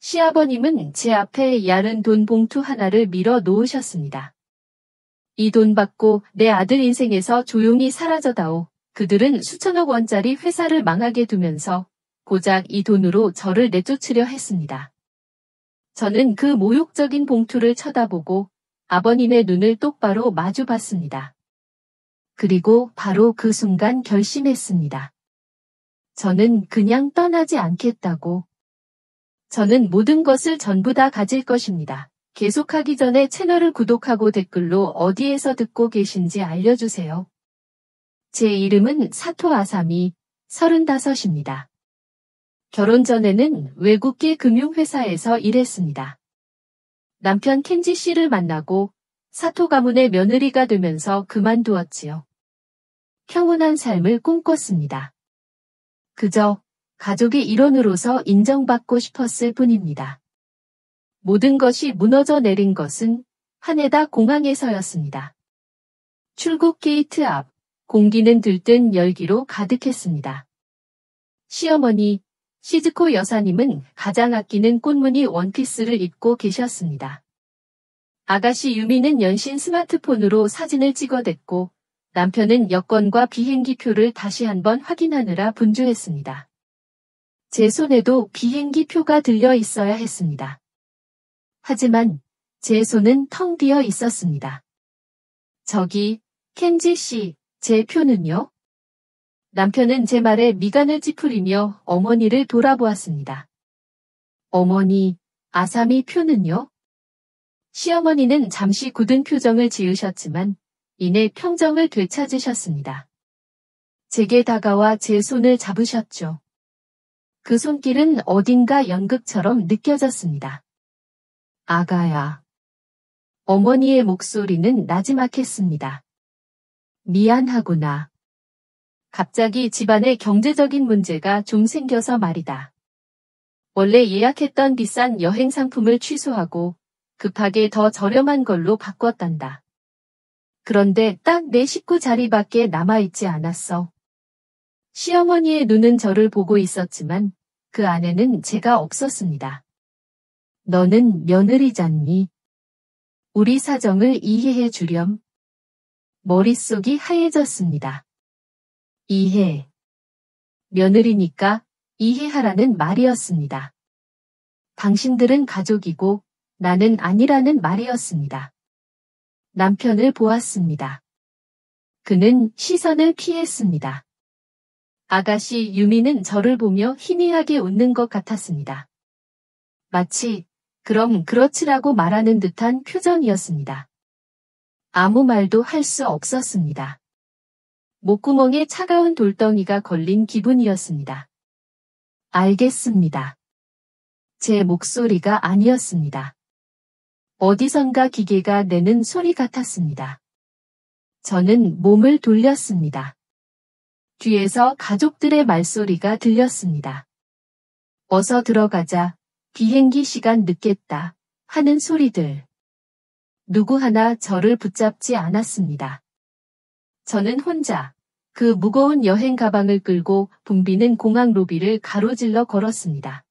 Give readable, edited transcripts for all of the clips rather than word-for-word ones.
시아버님은 제 앞에 야른 돈 봉투 하나를 밀어 놓으셨습니다. 이 돈 받고 내 아들 인생에서 조용히 사라져다오. 그들은 수천억 원짜리 회사를 망하게 두면서 고작 이 돈으로 저를 내쫓으려 했습니다. 저는 그 모욕적인 봉투를 쳐다보고 아버님의 눈을 똑바로 마주 봤습니다. 그리고 바로 그 순간 결심했습니다. 저는 그냥 떠나지 않겠다고. 저는 모든 것을 전부 다 가질 것입니다. 계속하기 전에 채널을 구독하고 댓글로 어디에서 듣고 계신지 알려주세요. 제 이름은 사토 아사미, 35입니다. 결혼 전에는 외국계 금융회사에서 일했습니다. 남편 켄지 씨를 만나고 사토 가문의 며느리가 되면서 그만두었지요. 평온한 삶을 꿈꿨습니다. 그저 가족의 일원으로서 인정받고 싶었을 뿐입니다. 모든 것이 무너져 내린 것은 하네다 공항에서였습니다. 출국 게이트 앞, 공기는 들뜬 열기로 가득했습니다. 시어머니, 시즈코 여사님은 가장 아끼는 꽃무늬 원피스를 입고 계셨습니다. 아가씨 유미는 연신 스마트폰으로 사진을 찍어댔고 남편은 여권과 비행기표를 다시 한번 확인하느라 분주했습니다. 제 손에도 비행기표가 들려 있어야 했습니다. 하지만 제 손은 텅 비어 있었습니다. 저기, 켄지 씨, 제 표는요? 남편은 제 말에 미간을 찌푸리며 어머니를 돌아보았습니다. 어머니, 아사미 표는요? 시어머니는 잠시 굳은 표정을 지으셨지만 이내 평정을 되찾으셨습니다. 제게 다가와 제 손을 잡으셨죠. 그 손길은 어딘가 연극처럼 느껴졌습니다. 아가야. 어머니의 목소리는 나지막했습니다. 미안하구나. 갑자기 집안에 경제적인 문제가 좀 생겨서 말이다. 원래 예약했던 비싼 여행 상품을 취소하고 급하게 더 저렴한 걸로 바꿨단다. 그런데 딱 내 식구 자리밖에 남아있지 않았어. 시어머니의 눈은 저를 보고 있었지만 그 안에는 제가 없었습니다. 너는 며느리잖니. 우리 사정을 이해해 주렴. 머릿속이 하얘졌습니다. 이해. 며느리니까 이해하라는 말이었습니다. 당신들은 가족이고 나는 아니라는 말이었습니다. 남편을 보았습니다. 그는 시선을 피했습니다. 아가씨 유미는 저를 보며 희미하게 웃는 것 같았습니다. 마치 그럼 그렇지라고 말하는 듯한 표정이었습니다. 아무 말도 할 수 없었습니다. 목구멍에 차가운 돌덩이가 걸린 기분이었습니다. 알겠습니다. 제 목소리가 아니었습니다. 어디선가 기계가 내는 소리 같았습니다. 저는 몸을 돌렸습니다. 뒤에서 가족들의 말소리가 들렸습니다. 어서 들어가자. 비행기 시간 늦겠다. 하는 소리들. 누구 하나 저를 붙잡지 않았습니다. 저는 혼자 그 무거운 여행 가방을 끌고 붐비는 공항 로비를 가로질러 걸었습니다.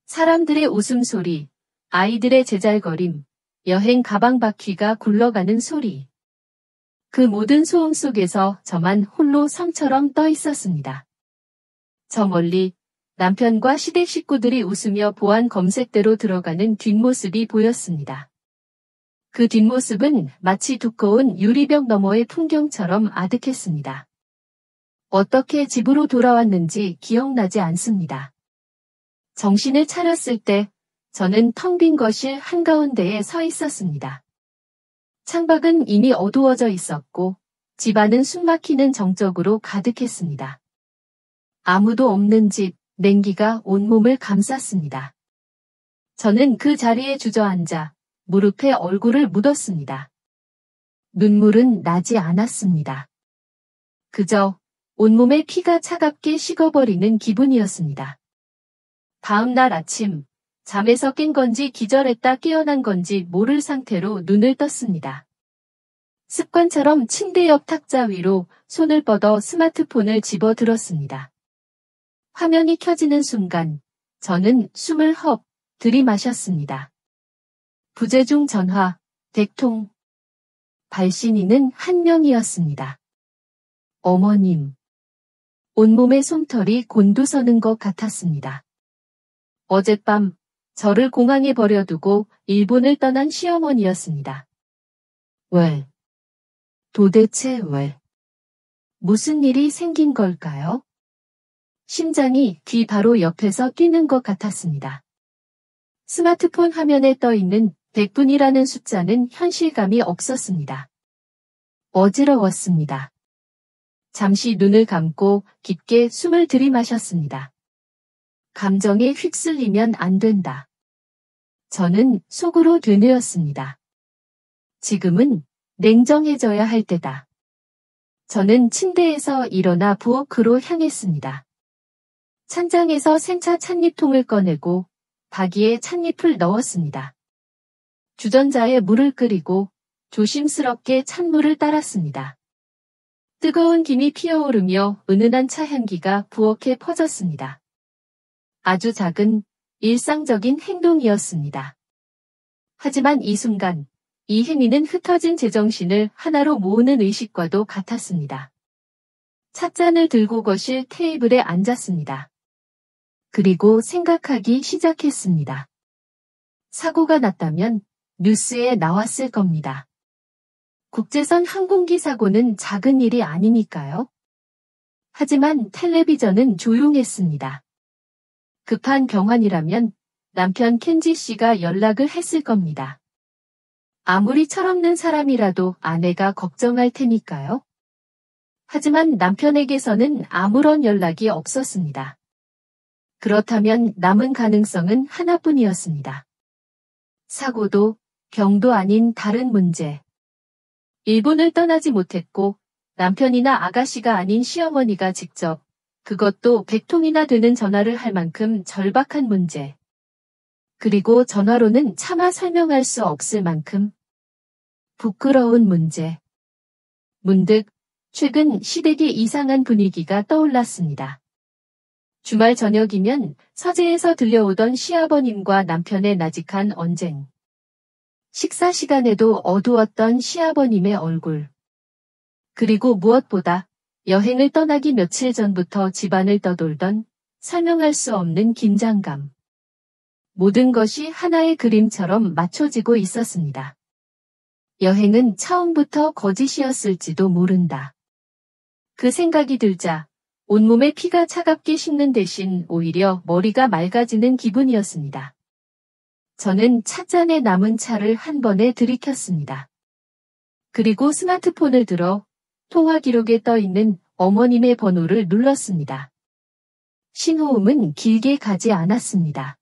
사람들의 웃음소리, 아이들의 제잘거림, 여행 가방 바퀴가 굴러가는 소리. 그 모든 소음 속에서 저만 홀로 성처럼 떠 있었습니다. 저 멀리 남편과 시댁 식구들이 웃으며 보안 검색대로 들어가는 뒷모습이 보였습니다. 그 뒷모습은 마치 두꺼운 유리벽 너머의 풍경처럼 아득했습니다. 어떻게 집으로 돌아왔는지 기억나지 않습니다. 정신을 차렸을 때 저는 텅 빈 거실 한가운데에 서 있었습니다. 창밖은 이미 어두워져 있었고 집안은 숨막히는 정적으로 가득했습니다. 아무도 없는 집, 냉기가 온몸을 감쌌습니다. 저는 그 자리에 주저앉아 무릎에 얼굴을 묻었습니다. 눈물은 나지 않았습니다. 그저 온몸의 피가 차갑게 식어버리는 기분이었습니다. 다음 날 아침, 잠에서 깬 건지 기절했다 깨어난 건지 모를 상태로 눈을 떴습니다. 습관처럼 침대 옆 탁자 위로 손을 뻗어 스마트폰을 집어들었습니다. 화면이 켜지는 순간 저는 숨을 헉 들이마셨습니다. 부재중 전화, 100통. 발신인은 한 명이었습니다. 어머님. 온몸에 솜털이 곤두서는 것 같았습니다. 어젯밤 저를 공항에 버려두고 일본을 떠난 시어머니였습니다. 왜? 도대체 왜? 무슨 일이 생긴 걸까요? 심장이 귀 바로 옆에서 뛰는 것 같았습니다. 스마트폰 화면에 떠있는 100분이라는 숫자는 현실감이 없었습니다. 어지러웠습니다. 잠시 눈을 감고 깊게 숨을 들이마셨습니다. 감정에 휩쓸리면 안 된다. 저는 속으로 되뇌었습니다. 지금은 냉정해져야 할 때다. 저는 침대에서 일어나 부엌으로 향했습니다. 찬장에서 생차 찻잎통을 꺼내고 바기에 찻잎을 넣었습니다. 주전자에 물을 끓이고 조심스럽게 찬물을 따랐습니다. 뜨거운 김이 피어오르며 은은한 차 향기가 부엌에 퍼졌습니다. 아주 작은 일상적인 행동이었습니다. 하지만 이 순간 이 행위는 흩어진 제정신을 하나로 모으는 의식과도 같았습니다. 찻잔을 들고 거실 테이블에 앉았습니다. 그리고 생각하기 시작했습니다. 사고가 났다면 뉴스에 나왔을 겁니다. 국제선 항공기 사고는 작은 일이 아니니까요. 하지만 텔레비전은 조용했습니다. 급한 병환이라면 남편 켄지 씨가 연락을 했을 겁니다. 아무리 철없는 사람이라도 아내가 걱정할 테니까요. 하지만 남편에게서는 아무런 연락이 없었습니다. 그렇다면 남은 가능성은 하나뿐이었습니다. 사고도 병도 아닌 다른 문제. 일본을 떠나지 못했고 남편이나 아가씨가 아닌 시어머니가 직접 그것도 100통이나 되는 전화를 할 만큼 절박한 문제. 그리고 전화로는 차마 설명할 수 없을 만큼 부끄러운 문제. 문득 최근 시댁의 이상한 분위기가 떠올랐습니다. 주말 저녁이면 서재에서 들려오던 시아버님과 남편의 나직한 언쟁. 식사 시간에도 어두웠던 시아버님의 얼굴. 그리고 무엇보다 여행을 떠나기 며칠 전부터 집안을 떠돌던 설명할 수 없는 긴장감. 모든 것이 하나의 그림처럼 맞춰지고 있었습니다. 여행은 처음부터 거짓이었을지도 모른다. 그 생각이 들자 온몸에 피가 차갑게 식는 대신 오히려 머리가 맑아지는 기분이었습니다. 저는 찻잔에 남은 차를 한 번에 들이켰습니다. 그리고 스마트폰을 들어 통화 기록에 떠있는 어머님의 번호를 눌렀습니다. 신호음은 길게 가지 않았습니다.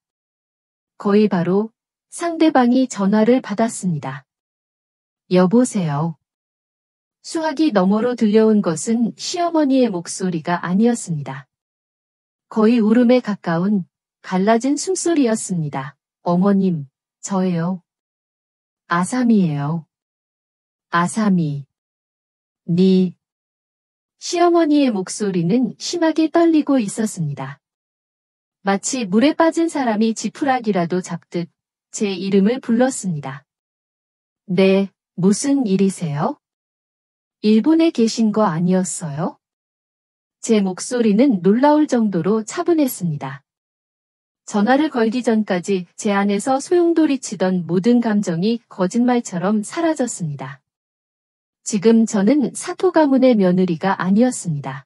거의 바로 상대방이 전화를 받았습니다. 여보세요. 수화기 너머로 들려온 것은 시어머니의 목소리가 아니었습니다. 거의 울음에 가까운 갈라진 숨소리였습니다. 어머님, 저예요. 아삼이에요. 아삼이. 니. 시어머니의 목소리는 심하게 떨리고 있었습니다. 마치 물에 빠진 사람이 지푸라기라도 잡듯 제 이름을 불렀습니다. 네, 무슨 일이세요? 일본에 계신 거 아니었어요? 제 목소리는 놀라울 정도로 차분했습니다. 전화를 걸기 전까지 제 안에서 소용돌이치던 모든 감정이 거짓말처럼 사라졌습니다. 지금 저는 사토 가문의 며느리가 아니었습니다.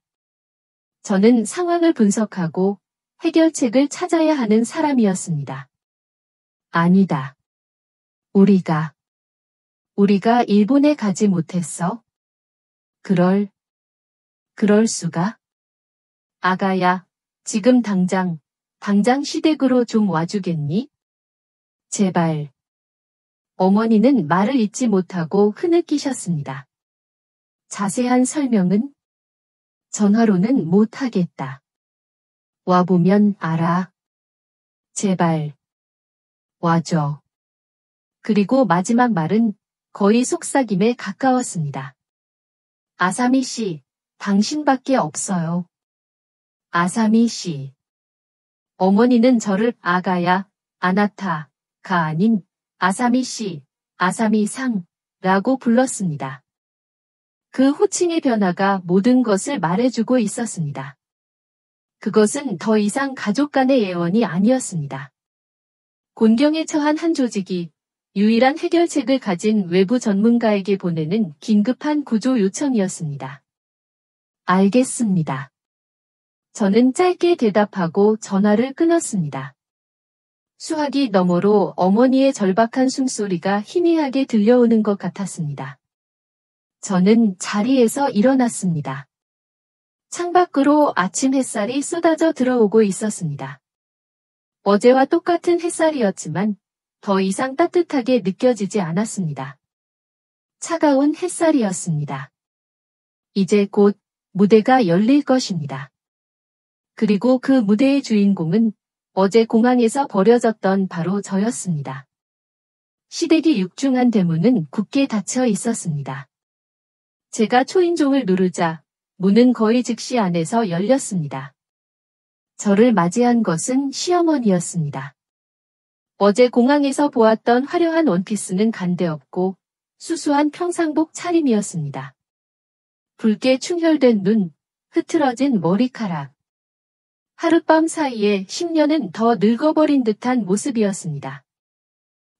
저는 상황을 분석하고 해결책을 찾아야 하는 사람이었습니다. 아니다. 우리가 일본에 가지 못했어? 그럴 수가? 아가야, 지금 당장 시댁으로 좀 와주겠니? 제발. 어머니는 말을 잇지 못하고 흐느끼셨습니다. 자세한 설명은? 전화로는 못하겠다. 와보면 알아. 제발. 와줘. 그리고 마지막 말은 거의 속삭임에 가까웠습니다. 아사미 씨, 당신밖에 없어요. 아사미 씨. 어머니는 저를 아가야, 아나타가 아닌 아사미 씨, 아사미 상라고 불렀습니다. 그 호칭의 변화가 모든 것을 말해주고 있었습니다. 그것은 더 이상 가족 간의 예원이 아니었습니다. 곤경에 처한 한 조직이 유일한 해결책을 가진 외부 전문가에게 보내는 긴급한 구조 요청이었습니다. 알겠습니다. 저는 짧게 대답하고 전화를 끊었습니다. 수화기 너머로 어머니의 절박한 숨소리가 희미하게 들려오는 것 같았습니다. 저는 자리에서 일어났습니다. 창밖으로 아침 햇살이 쏟아져 들어오고 있었습니다. 어제와 똑같은 햇살이었지만 더 이상 따뜻하게 느껴지지 않았습니다. 차가운 햇살이었습니다. 이제 곧 무대가 열릴 것입니다. 그리고 그 무대의 주인공은 어제 공항에서 버려졌던 바로 저였습니다. 시댁이 육중한 대문은 굳게 닫혀 있었습니다. 제가 초인종을 누르자 문은 거의 즉시 안에서 열렸습니다. 저를 맞이한 것은 시어머니였습니다. 어제 공항에서 보았던 화려한 원피스는 간데없고 수수한 평상복 차림이었습니다. 붉게 충혈된 눈, 흐트러진 머리카락. 하룻밤 사이에 10년은 더 늙어버린 듯한 모습이었습니다.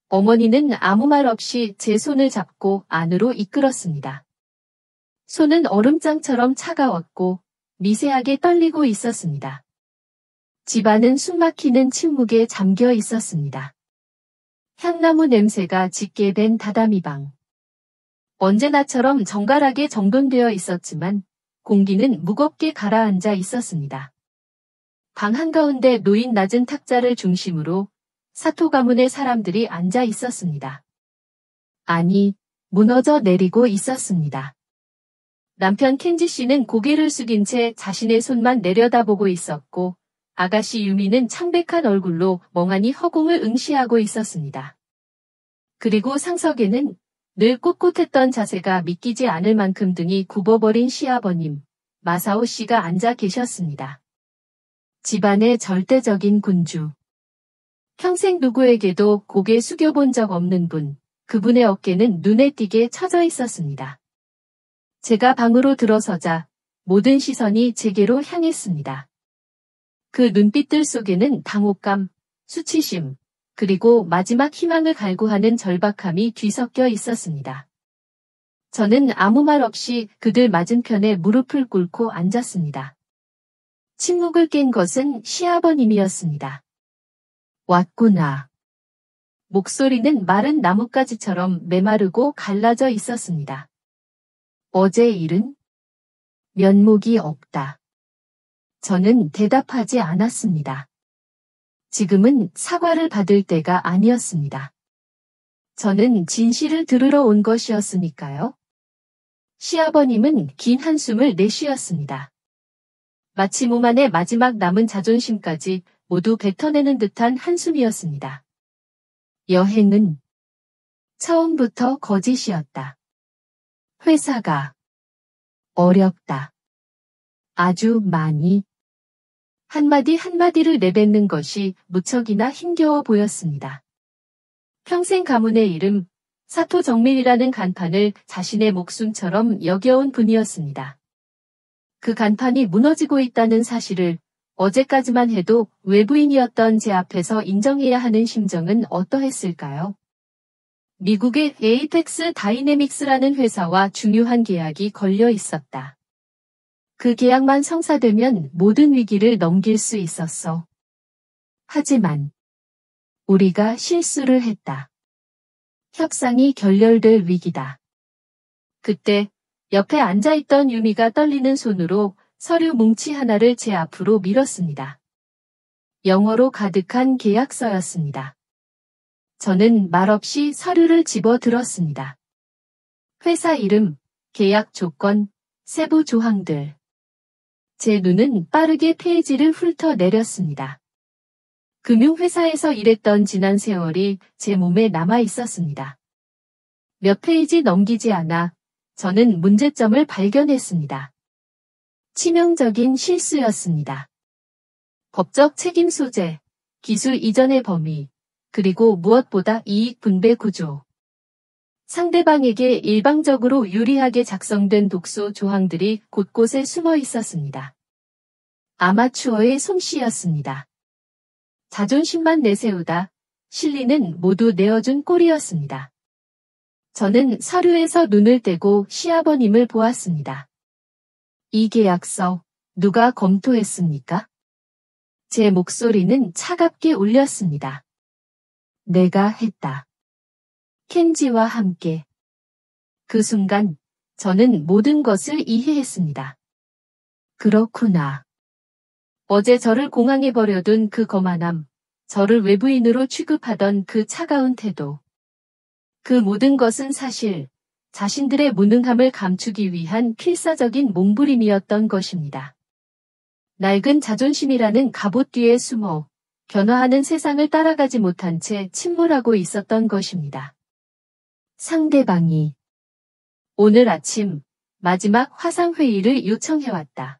어머니는 아무 말 없이 제 손을 잡고 안으로 이끌었습니다. 손은 얼음장처럼 차가웠고 미세하게 떨리고 있었습니다. 집안은 숨막히는 침묵에 잠겨 있었습니다. 향나무 냄새가 짙게 된 다다미방. 언제나처럼 정갈하게 정돈되어 있었지만 공기는 무겁게 가라앉아 있었습니다. 방 한가운데 놓인 낮은 탁자를 중심으로 사토 가문의 사람들이 앉아 있었습니다. 아니, 무너져 내리고 있었습니다. 남편 켄지 씨는 고개를 숙인 채 자신의 손만 내려다보고 있었고 아가씨 유미는 창백한 얼굴로 멍하니 허공을 응시하고 있었습니다. 그리고 상석에는 늘 꼿꼿했던 자세가 믿기지 않을 만큼 등이 굽어버린 시아버님, 마사오 씨가 앉아 계셨습니다. 집안의 절대적인 군주. 평생 누구에게도 고개 숙여본 적 없는 분, 그분의 어깨는 눈에 띄게 처져 있었습니다. 제가 방으로 들어서자 모든 시선이 제게로 향했습니다. 그 눈빛들 속에는 당혹감, 수치심, 그리고 마지막 희망을 갈구하는 절박함이 뒤섞여 있었습니다. 저는 아무 말 없이 그들 맞은편에 무릎을 꿇고 앉았습니다. 침묵을 깬 것은 시아버님이었습니다. 왔구나. 목소리는 마른 나뭇가지처럼 메마르고 갈라져 있었습니다. 어제 일은? 면목이 없다. 저는 대답하지 않았습니다. 지금은 사과를 받을 때가 아니었습니다. 저는 진실을 들으러 온 것이었으니까요. 시아버님은 긴 한숨을 내쉬었습니다. 마치 몸 안에 마지막 남은 자존심까지 모두 뱉어내는 듯한 한숨이었습니다. 여행은 처음부터 거짓이었다. 회사가 어렵다. 아주 많이. 한마디 한마디를 내뱉는 것이 무척이나 힘겨워 보였습니다. 평생 가문의 이름, 사토 정민이라는 간판을 자신의 목숨처럼 여겨온 분이었습니다. 그 간판이 무너지고 있다는 사실을 어제까지만 해도 외부인이었던 제 앞에서 인정해야 하는 심정은 어떠했을까요? 미국의 에이펙스 다이내믹스라는 회사와 중요한 계약이 걸려 있었다. 그 계약만 성사되면 모든 위기를 넘길 수 있었어. 하지만 우리가 실수를 했다. 협상이 결렬될 위기다. 그때 옆에 앉아있던 유미가 떨리는 손으로 서류 뭉치 하나를 제 앞으로 밀었습니다. 영어로 가득한 계약서였습니다. 저는 말없이 서류를 집어들었습니다. 회사 이름, 계약 조건, 세부 조항들. 제 눈은 빠르게 페이지를 훑어내렸습니다. 금융회사에서 일했던 지난 세월이 제 몸에 남아 있었습니다. 몇 페이지 넘기지 않아 저는 문제점을 발견했습니다. 치명적인 실수였습니다. 법적 책임 소재, 기술 이전의 범위, 그리고 무엇보다 이익 분배 구조. 상대방에게 일방적으로 유리하게 작성된 독소 조항들이 곳곳에 숨어 있었습니다. 아마추어의 솜씨였습니다. 자존심만 내세우다 실리는 모두 내어준 꼴이었습니다. 저는 서류에서 눈을 떼고 시아버님을 보았습니다. 이 계약서 누가 검토했습니까? 제 목소리는 차갑게 울렸습니다. 내가 했다. 켄지와 함께. 그 순간 저는 모든 것을 이해했습니다. 그렇구나. 어제 저를 공항에 버려둔 그 거만함, 저를 외부인으로 취급하던 그 차가운 태도. 그 모든 것은 사실 자신들의 무능함을 감추기 위한 필사적인 몸부림이었던 것입니다. 낡은 자존심이라는 갑옷 뒤에 숨어 변화하는 세상을 따라가지 못한 채 침몰하고 있었던 것입니다. 상대방이 오늘 아침 마지막 화상회의를 요청해왔다.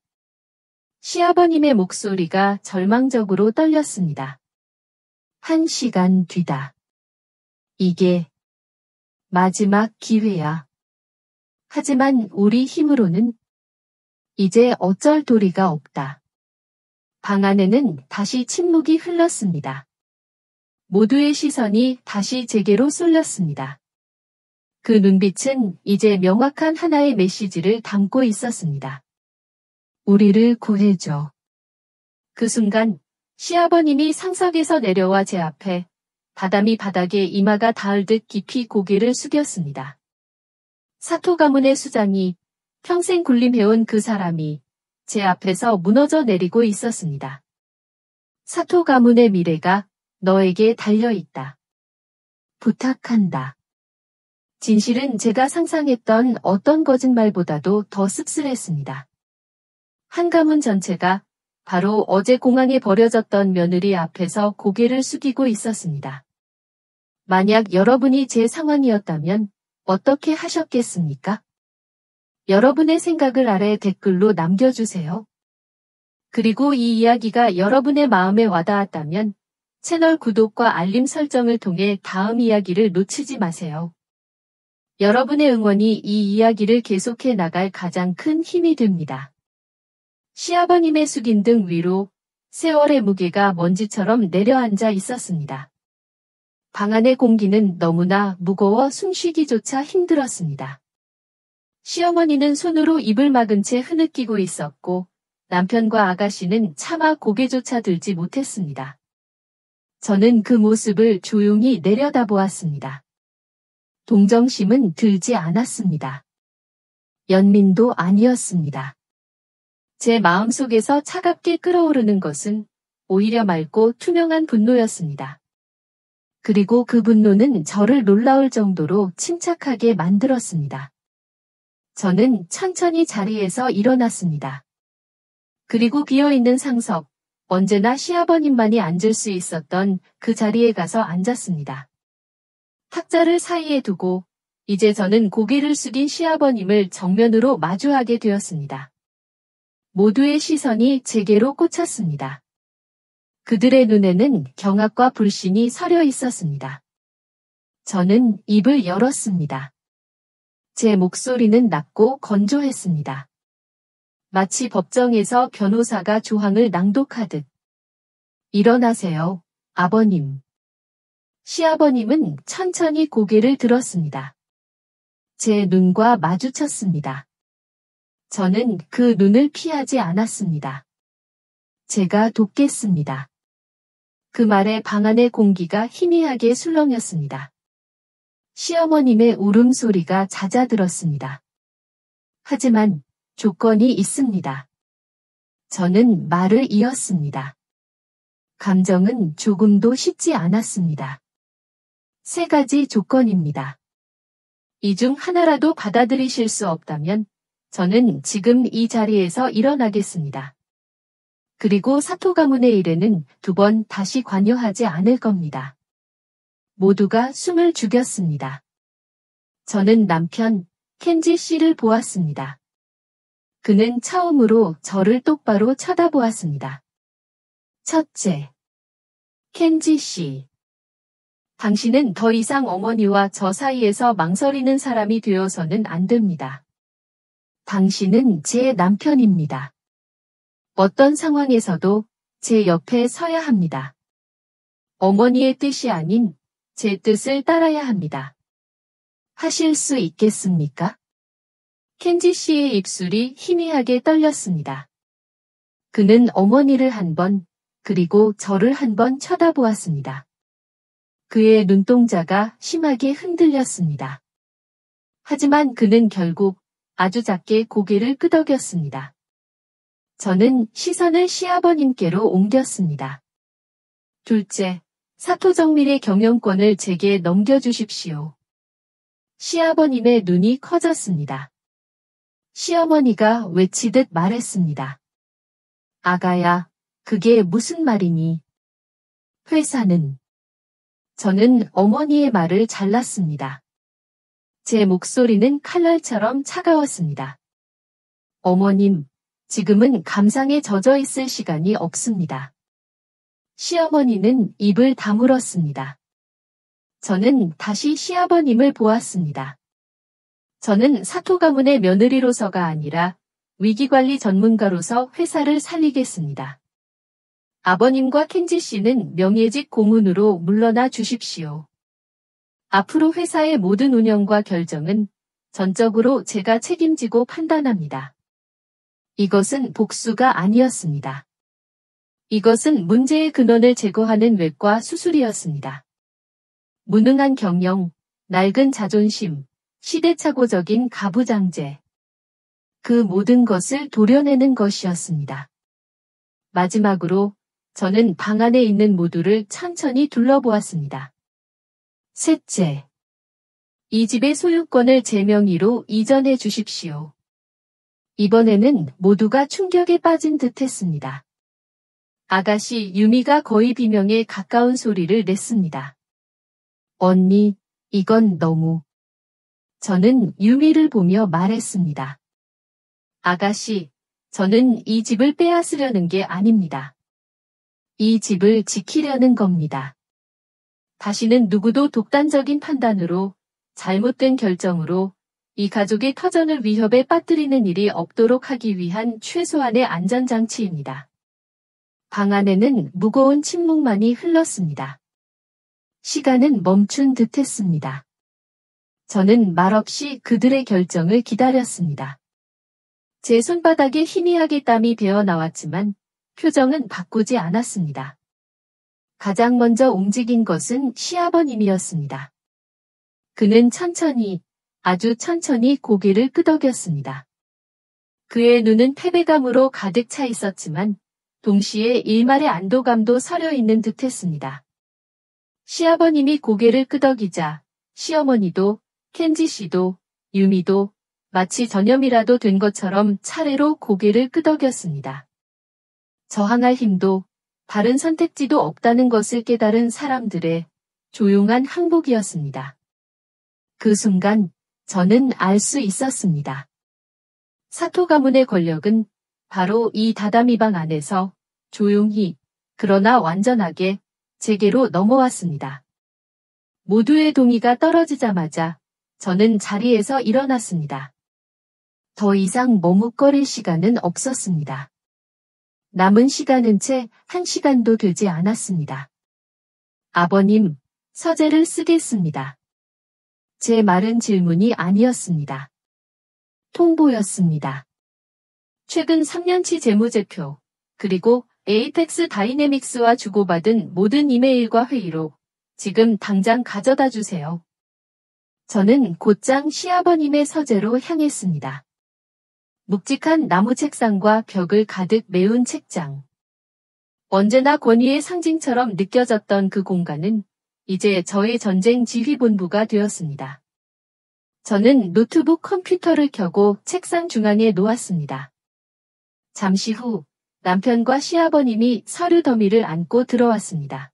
시아버님의 목소리가 절망적으로 떨렸습니다. 1시간 뒤다. 이게 마지막 기회야. 하지만 우리 힘으로는 이제 어쩔 도리가 없다. 방 안에는 다시 침묵이 흘렀습니다. 모두의 시선이 다시 제게로 쏠렸습니다. 그 눈빛은 이제 명확한 하나의 메시지를 담고 있었습니다. 우리를 구해줘. 그 순간 시아버님이 상석에서 내려와 제 앞에 다다미 바닥에 이마가 닿을 듯 깊이 고개를 숙였습니다. 사토 가문의 수장이 평생 군림해온 그 사람이 제 앞에서 무너져 내리고 있었습니다. 사토 가문의 미래가 너에게 달려있다. 부탁한다. 진실은 제가 상상했던 어떤 거짓말보다도 더 씁쓸했습니다. 한 가문 전체가 바로 어제 공항에 버려졌던 며느리 앞에서 고개를 숙이고 있었습니다. 만약 여러분이 제 상황이었다면 어떻게 하셨겠습니까? 여러분의 생각을 아래 댓글로 남겨주세요. 그리고 이 이야기가 여러분의 마음에 와닿았다면 채널 구독과 알림 설정을 통해 다음 이야기를 놓치지 마세요. 여러분의 응원이 이 이야기를 계속해 나갈 가장 큰 힘이 됩니다. 시아버님의 숙인 등 위로 세월의 무게가 먼지처럼 내려앉아 있었습니다. 방 안의 공기는 너무나 무거워 숨쉬기조차 힘들었습니다. 시어머니는 손으로 입을 막은 채 흐느끼고 있었고 남편과 아가씨는 차마 고개조차 들지 못했습니다. 저는 그 모습을 조용히 내려다보았습니다. 동정심은 들지 않았습니다. 연민도 아니었습니다. 제 마음속에서 차갑게 끓어오르는 것은 오히려 맑고 투명한 분노였습니다. 그리고 그 분노는 저를 놀라울 정도로 침착하게 만들었습니다. 저는 천천히 자리에서 일어났습니다. 그리고 비어있는 상석, 언제나 시아버님만이 앉을 수 있었던 그 자리에 가서 앉았습니다. 탁자를 사이에 두고 이제 저는 고개를 숙인 시아버님을 정면으로 마주하게 되었습니다. 모두의 시선이 제게로 꽂혔습니다. 그들의 눈에는 경악과 불신이 서려 있었습니다. 저는 입을 열었습니다. 제 목소리는 낮고 건조했습니다. 마치 법정에서 변호사가 조항을 낭독하듯. 일어나세요, 아버님. 시아버님은 천천히 고개를 들었습니다. 제 눈과 마주쳤습니다. 저는 그 눈을 피하지 않았습니다. 제가 돕겠습니다. 그 말에 방 안의 공기가 희미하게 술렁였습니다. 시어머님의 울음소리가 잦아들었습니다. 하지만 조건이 있습니다. 저는 말을 이었습니다. 감정은 조금도 쉽지 않았습니다. 3가지 조건입니다. 이 중 하나라도 받아들이실 수 없다면 저는 지금 이 자리에서 일어나겠습니다. 그리고 사토 가문의 일에는 2번 다시 관여하지 않을 겁니다. 모두가 숨을 죽였습니다. 저는 남편 켄지 씨를 보았습니다. 그는 처음으로 저를 똑바로 쳐다보았습니다. 첫째, 켄지 씨. 당신은 더 이상 어머니와 저 사이에서 망설이는 사람이 되어서는 안 됩니다. 당신은 제 남편입니다. 어떤 상황에서도 제 옆에 서야 합니다. 어머니의 뜻이 아닌 제 뜻을 따라야 합니다. 하실 수 있겠습니까? 켄지 씨의 입술이 희미하게 떨렸습니다. 그는 어머니를 한 번, 그리고 저를 한 번 쳐다보았습니다. 그의 눈동자가 심하게 흔들렸습니다. 하지만 그는 결국 아주 작게 고개를 끄덕였습니다. 저는 시선을 시아버님께로 옮겼습니다. 둘째, 사토정밀의 경영권을 제게 넘겨주십시오. 시아버님의 눈이 커졌습니다. 시어머니가 외치듯 말했습니다. 아가야, 그게 무슨 말이니? 회사는. 저는 어머니의 말을 잘랐습니다. 제 목소리는 칼날처럼 차가웠습니다. 어머님, 지금은 감상에 젖어 있을 시간이 없습니다. 시어머니는 입을 다물었습니다. 저는 다시 시아버님을 보았습니다. 저는 사토 가문의 며느리로서가 아니라 위기관리 전문가로서 회사를 살리겠습니다. 아버님과 켄지 씨는 명예직 고문으로 물러나 주십시오. 앞으로 회사의 모든 운영과 결정은 전적으로 제가 책임지고 판단합니다. 이것은 복수가 아니었습니다. 이것은 문제의 근원을 제거하는 외과 수술이었습니다. 무능한 경영, 낡은 자존심, 시대착오적인 가부장제. 그 모든 것을 도려내는 것이었습니다. 마지막으로 저는 방 안에 있는 모두를 천천히 둘러보았습니다. 셋째, 이 집의 소유권을 제 명의로 이전해 주십시오. 이번에는 모두가 충격에 빠진 듯했습니다. 아가씨 유미가 거의 비명에 가까운 소리를 냈습니다. 언니, 이건 너무. 저는 유미를 보며 말했습니다. 아가씨, 저는 이 집을 빼앗으려는 게 아닙니다. 이 집을 지키려는 겁니다. 다시는 누구도 독단적인 판단으로, 잘못된 결정으로 이 가족의 터전을 위협에 빠뜨리는 일이 없도록 하기 위한 최소한의 안전장치입니다. 방 안에는 무거운 침묵만이 흘렀습니다. 시간은 멈춘 듯했습니다. 저는 말없이 그들의 결정을 기다렸습니다. 제 손바닥에 희미하게 땀이 배어 나왔지만 표정은 바꾸지 않았습니다. 가장 먼저 움직인 것은 시아버님이었습니다. 그는 천천히, 아주 천천히 고개를 끄덕였습니다. 그의 눈은 패배감으로 가득 차 있었지만 동시에 일말의 안도감도 서려 있는 듯했습니다. 시아버님이 고개를 끄덕이자 시어머니도, 켄지 씨도, 유미도 마치 전염이라도 된 것처럼 차례로 고개를 끄덕였습니다. 저항할 힘도 다른 선택지도 없다는 것을 깨달은 사람들의 조용한 항복이었습니다. 그 순간 저는 알 수 있었습니다. 사토 가문의 권력은 바로 이 다다미 방 안에서 조용히, 그러나 완전하게 제게로 넘어왔습니다. 모두의 동의가 떨어지자마자 저는 자리에서 일어났습니다. 더 이상 머뭇거릴 시간은 없었습니다. 남은 시간은 채 1시간도 되지 않았습니다. 아버님, 서재를 쓰겠습니다. 제 말은 질문이 아니었습니다. 통보였습니다. 최근 3년치 재무제표, 그리고 에이펙스 다이내믹스와 주고받은 모든 이메일과 회의록, 지금 당장 가져다 주세요. 저는 곧장 시아버님의 서재로 향했습니다. 묵직한 나무 책상과 벽을 가득 메운 책장. 언제나 권위의 상징처럼 느껴졌던 그 공간은 이제 저의 전쟁 지휘본부가 되었습니다. 저는 노트북 컴퓨터를 켜고 책상 중앙에 놓았습니다. 잠시 후 남편과 시아버님이 서류 더미를 안고 들어왔습니다.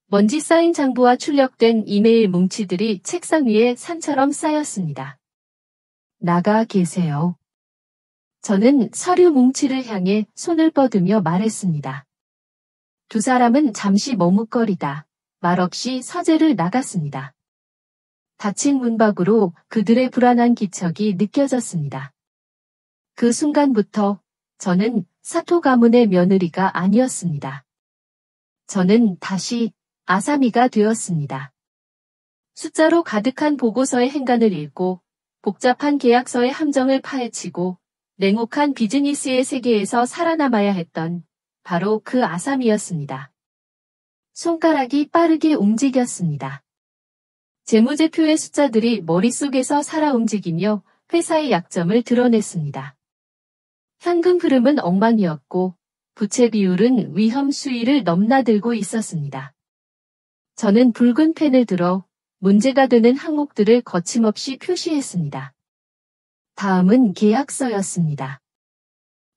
먼지 쌓인 장부와 출력된 이메일 뭉치들이 책상 위에 산처럼 쌓였습니다. 나가 계세요. 저는 서류 뭉치를 향해 손을 뻗으며 말했습니다. 두 사람은 잠시 머뭇거리다 말없이 서재를 나갔습니다. 닫힌 문 밖으로 그들의 불안한 기척이 느껴졌습니다. 그 순간부터 저는 사토 가문의 며느리가 아니었습니다. 저는 다시 아사미가 되었습니다. 숫자로 가득한 보고서의 행간을 읽고 복잡한 계약서의 함정을 파헤치고 냉혹한 비즈니스의 세계에서 살아남아야 했던 바로 그 아사미였습니다. 손가락이 빠르게 움직였습니다. 재무제표의 숫자들이 머릿속에서 살아 움직이며 회사의 약점을 드러냈습니다. 현금 흐름은 엉망이었고 부채 비율은 위험 수위를 넘나들고 있었습니다. 저는 붉은 펜을 들어 문제가 되는 항목들을 거침없이 표시했습니다. 다음은 계약서였습니다.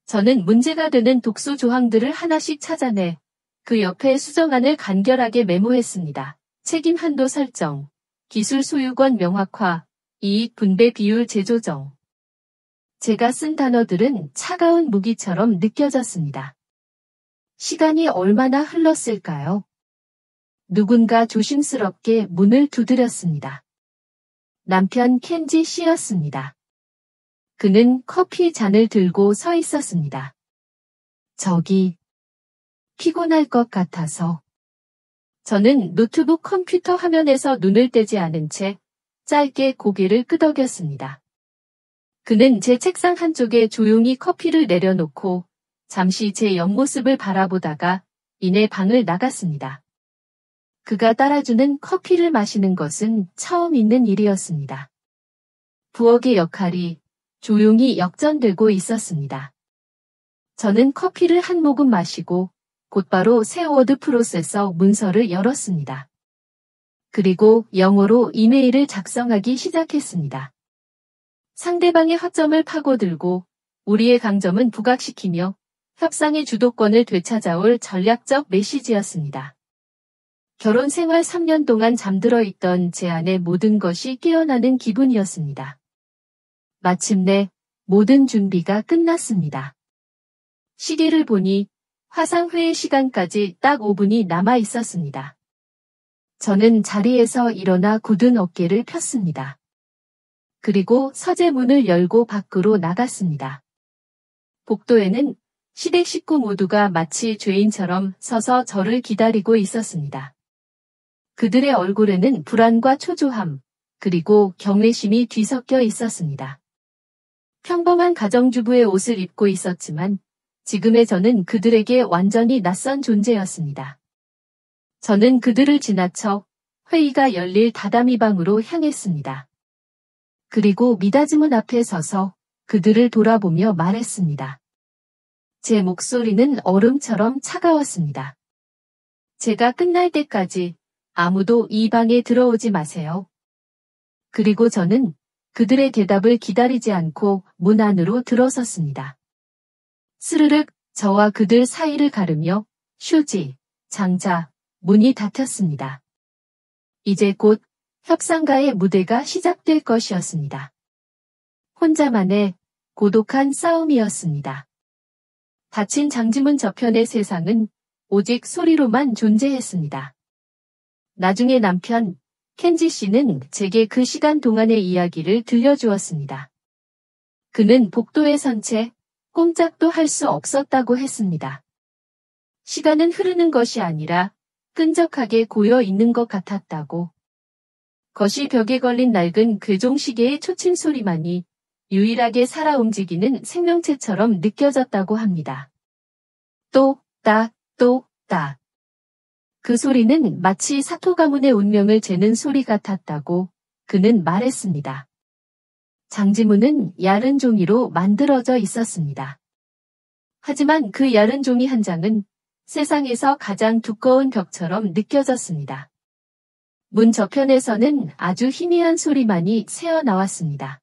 저는 문제가 되는 독소 조항들을 하나씩 찾아내 그 옆에 수정안을 간결하게 메모했습니다. 책임 한도 설정, 기술 소유권 명확화, 이익 분배 비율 재조정. 제가 쓴 단어들은 차가운 무기처럼 느껴졌습니다. 시간이 얼마나 흘렀을까요? 누군가 조심스럽게 문을 두드렸습니다. 남편 켄지 씨였습니다. 그는 커피 잔을 들고 서 있었습니다. 저기, 피곤할 것 같아서. 저는 노트북 컴퓨터 화면에서 눈을 떼지 않은 채 짧게 고개를 끄덕였습니다. 그는 제 책상 한쪽에 조용히 커피를 내려놓고 잠시 제 옆모습을 바라보다가 이내 방을 나갔습니다. 그가 따라주는 커피를 마시는 것은 처음 있는 일이었습니다. 부엌의 역할이 조용히 역전되고 있었습니다. 저는 커피를 한 모금 마시고 곧바로 새 워드 프로세서 문서를 열었습니다. 그리고 영어로 이메일을 작성하기 시작했습니다. 상대방의 허점을 파고들고 우리의 강점은 부각시키며 협상의 주도권을 되찾아올 전략적 메시지였습니다. 결혼 생활 3년 동안 잠들어 있던 제 안의 모든 것이 깨어나는 기분이었습니다. 마침내 모든 준비가 끝났습니다. 시계를 보니 화상회의 시간까지 딱 5분이 남아 있었습니다. 저는 자리에서 일어나 굳은 어깨를 폈습니다. 그리고 서재 문을 열고 밖으로 나갔습니다. 복도에는 시댁 식구 모두가 마치 죄인처럼 서서 저를 기다리고 있었습니다. 그들의 얼굴에는 불안과 초조함, 그리고 경외심이 뒤섞여 있었습니다. 평범한 가정주부의 옷을 입고 있었지만 지금의 저는 그들에게 완전히 낯선 존재였습니다. 저는 그들을 지나쳐 회의가 열릴 다다미 방으로 향했습니다. 그리고 미닫이문 앞에 서서 그들을 돌아보며 말했습니다. 제 목소리는 얼음처럼 차가웠습니다. 제가 끝날 때까지 아무도 이 방에 들어오지 마세요. 그리고 저는 그들의 대답을 기다리지 않고 문 안으로 들어섰습니다. 스르륵 저와 그들 사이를 가르며 휴지, 장자, 문이 닫혔습니다. 이제 곧 협상가의 무대가 시작될 것이었습니다. 혼자만의 고독한 싸움이었습니다. 닫힌 장지문 저편의 세상은 오직 소리로만 존재했습니다. 나중에 남편, 켄지 씨는 제게 그 시간 동안의 이야기를 들려주었습니다. 그는 복도에 선 채 꼼짝도 할 수 없었다고 했습니다. 시간은 흐르는 것이 아니라 끈적하게 고여 있는 것 같았다고. 거실 벽에 걸린 낡은 괴종시계의 초침 소리만이 유일하게 살아 움직이는 생명체처럼 느껴졌다고 합니다. 똑딱, 똑딱. 그 소리는 마치 사토 가문의 운명을 재는 소리 같았다고 그는 말했습니다. 장지문은 얇은 종이로 만들어져 있었습니다. 하지만 그 얇은 종이 한 장은 세상에서 가장 두꺼운 벽처럼 느껴졌습니다. 문 저편에서는 아주 희미한 소리만이 새어나왔습니다.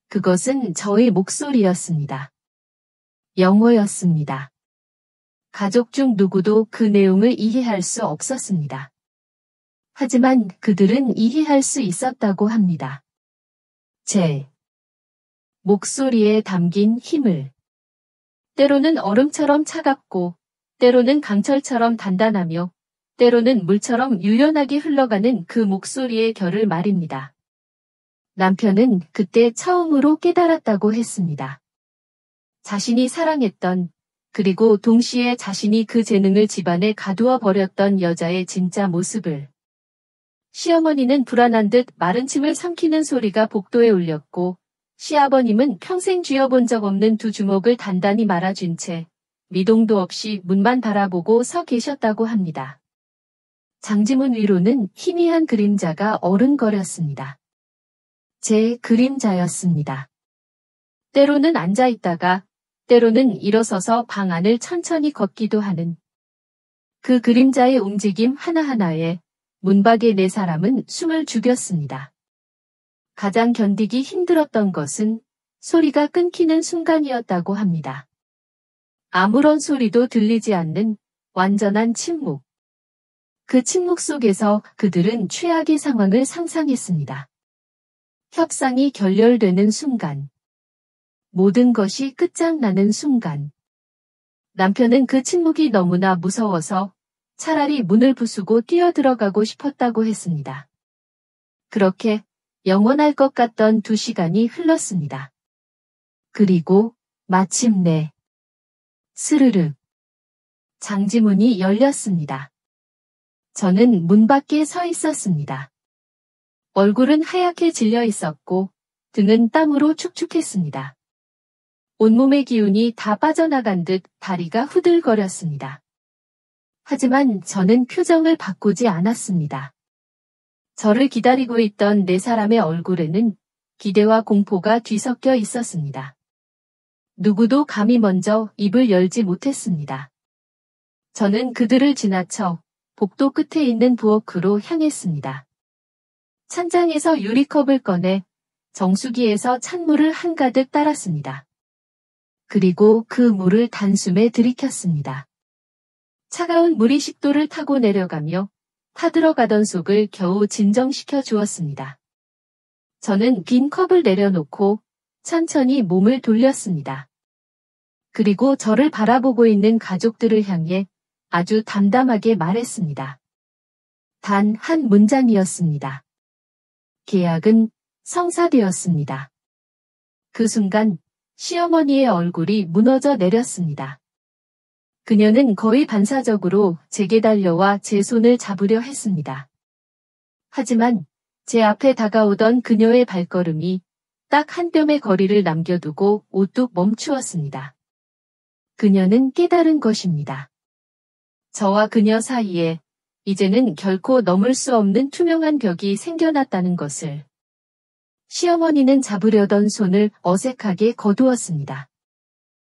그것은 저의 목소리였습니다. 영어였습니다. 가족 중 누구도 그 내용을 이해할 수 없었습니다. 하지만 그들은 이해할 수 있었다고 합니다. 제 목소리에 담긴 힘을. 때로는 얼음처럼 차갑고 때로는 강철처럼 단단하며 때로는 물처럼 유연하게 흘러가는 그 목소리의 결을 말입니다. 남편은 그때 처음으로 깨달았다고 했습니다. 자신이 사랑했던, 그리고 동시에 자신이 그 재능을 집안에 가두어 버렸던 여자의 진짜 모습을. 시어머니는 불안한 듯 마른 침을 삼키는 소리가 복도에 울렸고, 시아버님은 평생 쥐어본 적 없는 두 주먹을 단단히 말아준 채 미동도 없이 문만 바라보고 서 계셨다고 합니다. 장지문 위로는 희미한 그림자가 어른거렸습니다. 제 그림자였습니다. 때로는 앉아있다가, 때로는 일어서서 방 안을 천천히 걷기도 하는 그 그림자의 움직임 하나하나에 문밖의 네 사람은 숨을 죽였습니다. 가장 견디기 힘들었던 것은 소리가 끊기는 순간이었다고 합니다. 아무런 소리도 들리지 않는 완전한 침묵. 그 침묵 속에서 그들은 최악의 상황을 상상했습니다. 협상이 결렬되는 순간. 모든 것이 끝장나는 순간. 남편은 그 침묵이 너무나 무서워서 차라리 문을 부수고 뛰어들어가고 싶었다고 했습니다. 그렇게 영원할 것 같던 2시간이 흘렀습니다. 그리고 마침내 스르륵 장지문이 열렸습니다. 저는 문 밖에 서 있었습니다. 얼굴은 하얗게 질려 있었고 등은 땀으로 축축했습니다. 온몸의 기운이 다 빠져나간 듯 다리가 후들거렸습니다. 하지만 저는 표정을 바꾸지 않았습니다. 저를 기다리고 있던 네 사람의 얼굴에는 기대와 공포가 뒤섞여 있었습니다. 누구도 감히 먼저 입을 열지 못했습니다. 저는 그들을 지나쳐 복도 끝에 있는 부엌으로 향했습니다. 찬장에서 유리컵을 꺼내 정수기에서 찬물을 한가득 따랐습니다. 그리고 그 물을 단숨에 들이켰습니다. 차가운 물이 식도를 타고 내려가며 타들어가던 속을 겨우 진정시켜 주었습니다. 저는 빈 컵을 내려놓고 천천히 몸을 돌렸습니다. 그리고 저를 바라보고 있는 가족들을 향해 아주 담담하게 말했습니다. 단 한 문장이었습니다. 계약은 성사되었습니다. 그 순간 시어머니의 얼굴이 무너져 내렸습니다. 그녀는 거의 반사적으로 제게 달려와 제 손을 잡으려 했습니다. 하지만 제 앞에 다가오던 그녀의 발걸음이 딱 한 뼘의 거리를 남겨두고 우뚝 멈추었습니다. 그녀는 깨달은 것입니다. 저와 그녀 사이에 이제는 결코 넘을 수 없는 투명한 벽이 생겨났다는 것을. 시어머니는 잡으려던 손을 어색하게 거두었습니다.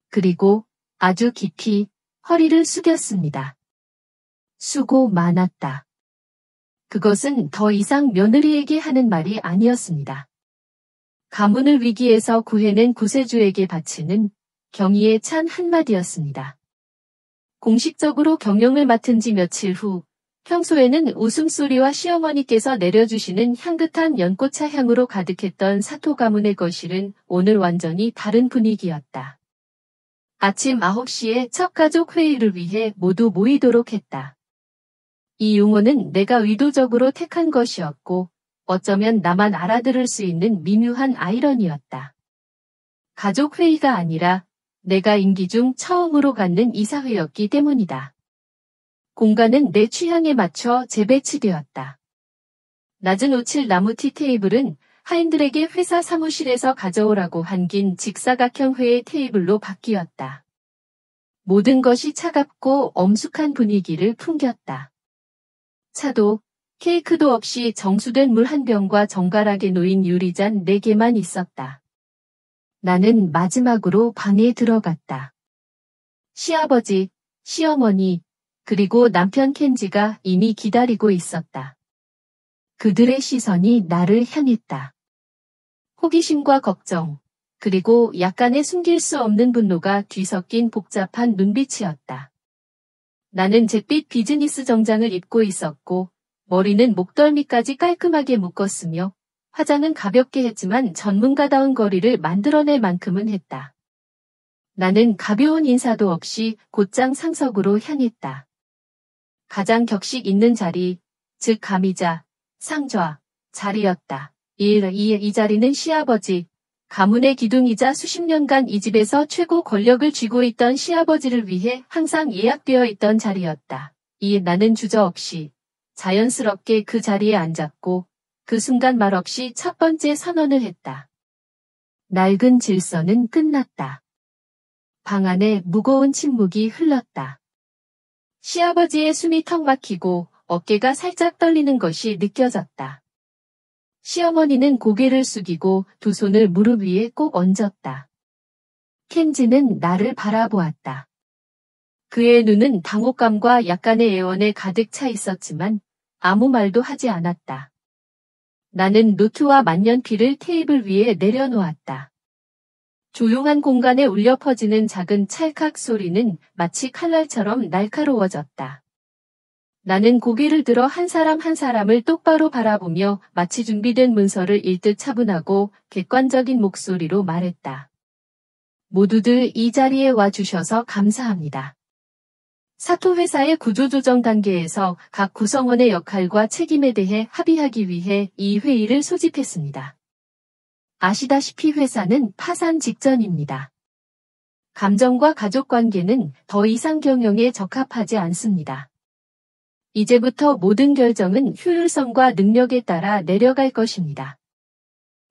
그리고 아주 깊이 허리를 숙였습니다. 수고 많았다. 그것은 더 이상 며느리에게 하는 말이 아니었습니다. 가문을 위기에서 구해낸 구세주에게 바치는 경의에 찬 한마디였습니다. 공식적으로 경영을 맡은 지 며칠 후 평소에는 웃음소리와 시어머니께서 내려주시는 향긋한 연꽃차 향으로 가득했던 사토 가문의 거실은 오늘 완전히 다른 분위기였다. 아침 9시에 첫 가족 회의를 위해 모두 모이도록 했다. 이 용어는 내가 의도적으로 택한 것이었고 어쩌면 나만 알아들을 수 있는 미묘한 아이러니였다. 가족 회의가 아니라 내가 임기 중 처음으로 갖는 이사회였기 때문이다. 공간은 내 취향에 맞춰 재배치되었다. 낮은 오칠 나무 티테이블은 하인들에게 회사 사무실에서 가져오라고 한 긴 직사각형 회의 테이블로 바뀌었다. 모든 것이 차갑고 엄숙한 분위기를 풍겼다. 차도 케이크도 없이 정수된 물 한 병과 정갈하게 놓인 유리잔 4개만 있었다. 나는 마지막으로 방에 들어갔다. 시아버지, 시어머니, 그리고 남편 켄지가 이미 기다리고 있었다. 그들의 시선이 나를 향했다. 호기심과 걱정, 그리고 약간의 숨길 수 없는 분노가 뒤섞인 복잡한 눈빛이었다. 나는 잿빛 비즈니스 정장을 입고 있었고 머리는 목덜미까지 깔끔하게 묶었으며 화장은 가볍게 했지만 전문가다운 거리를 만들어낼 만큼은 했다. 나는 가벼운 인사도 없이 곧장 상석으로 향했다. 가장 격식 있는 자리, 즉 가미자, 상좌, 자리였다. 이 자리는 시아버지, 가문의 기둥이자 수십 년간 이 집에서 최고 권력을 쥐고 있던 시아버지를 위해 항상 예약되어 있던 자리였다. 나는 주저없이 자연스럽게 그 자리에 앉았고 그 순간 말없이 첫 번째 선언을 했다. 낡은 질서는 끝났다. 방 안에 무거운 침묵이 흘렀다. 시아버지의 숨이 턱 막히고 어깨가 살짝 떨리는 것이 느껴졌다. 시어머니는 고개를 숙이고 두 손을 무릎 위에 꼭 얹었다. 켄지는 나를 바라보았다. 그의 눈은 당혹감과 약간의 애원에 가득 차 있었지만 아무 말도 하지 않았다. 나는 노트와 만년필을 테이블 위에 내려놓았다. 조용한 공간에 울려 퍼지는 작은 찰칵 소리는 마치 칼날처럼 날카로워졌다. 나는 고개를 들어 한 사람 한 사람을 똑바로 바라보며 마치 준비된 문서를 읽듯 차분하고 객관적인 목소리로 말했다. 모두들 이 자리에 와주셔서 감사합니다. 사토 회사의 구조조정 단계에서 각 구성원의 역할과 책임에 대해 합의하기 위해 이 회의를 소집했습니다. 아시다시피 회사는 파산 직전입니다. 감정과 가족관계는 더 이상 경영에 적합하지 않습니다. 이제부터 모든 결정은 효율성과 능력에 따라 내려갈 것입니다.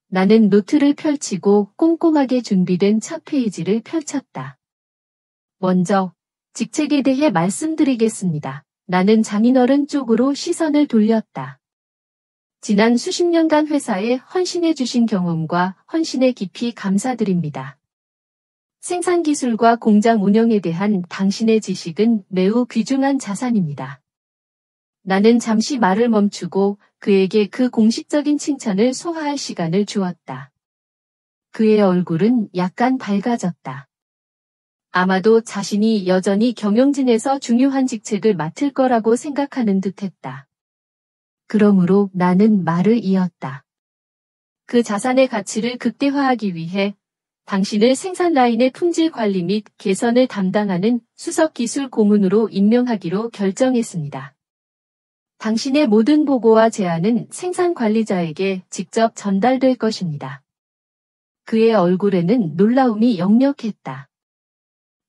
나는 노트를 펼치고 꼼꼼하게 준비된 첫 페이지를 펼쳤다. 먼저 직책에 대해 말씀드리겠습니다. 나는 장인어른 쪽으로 시선을 돌렸다. 지난 수십 년간 회사에 헌신해 주신 경험과 헌신에 깊이 감사드립니다. 생산기술과 공장 운영에 대한 당신의 지식은 매우 귀중한 자산입니다. 나는 잠시 말을 멈추고 그에게 그 공식적인 칭찬을 소화할 시간을 주었다. 그의 얼굴은 약간 밝아졌다. 아마도 자신이 여전히 경영진에서 중요한 직책을 맡을 거라고 생각하는 듯했다. 그러므로 나는 말을 이었다. 그 자산의 가치를 극대화하기 위해 당신을 생산 라인의 품질 관리 및 개선을 담당하는 수석 기술 고문으로 임명하기로 결정했습니다. 당신의 모든 보고와 제안은 생산 관리자에게 직접 전달될 것입니다. 그의 얼굴에는 놀라움이 역력했다.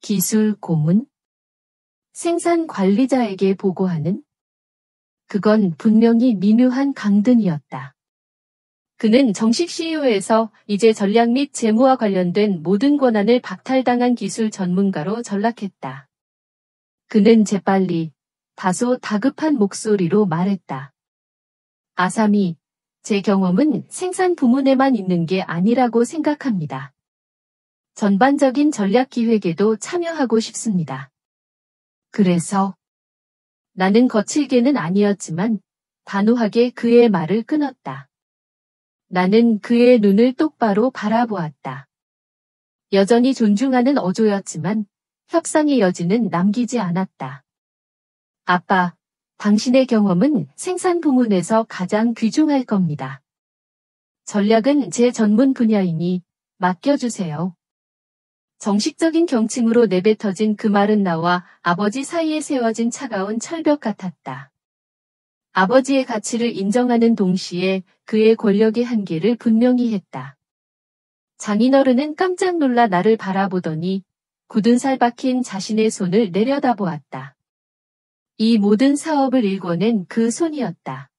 기술 고문? 생산 관리자에게 보고하는? 그건 분명히 미묘한 강등이었다. 그는 정식 CEO에서 이제 전략 및 재무와 관련된 모든 권한을 박탈당한 기술 전문가로 전락했다. 그는 재빨리 다소 다급한 목소리로 말했다. 아사미, 제 경험은 생산 부문에만 있는 게 아니라고 생각합니다. 전반적인 전략 기획에도 참여하고 싶습니다. 그래서 나는 거칠게는 아니었지만 단호하게 그의 말을 끊었다. 나는 그의 눈을 똑바로 바라보았다. 여전히 존중하는 어조였지만 협상의 여지는 남기지 않았다. 아빠, 당신의 경험은 생산 부문에서 가장 귀중할 겁니다. 전략은 제 전문 분야이니 맡겨주세요. 정식적인 경칭으로 내뱉어진 그 말은 나와 아버지 사이에 세워진 차가운 철벽 같았다. 아버지의 가치를 인정하는 동시에 그의 권력의 한계를 분명히 했다. 장인어른은 깜짝 놀라 나를 바라보더니 굳은 살 박힌 자신의 손을 내려다보았다. 이 모든 사업을 일궈낸 그 손이었다.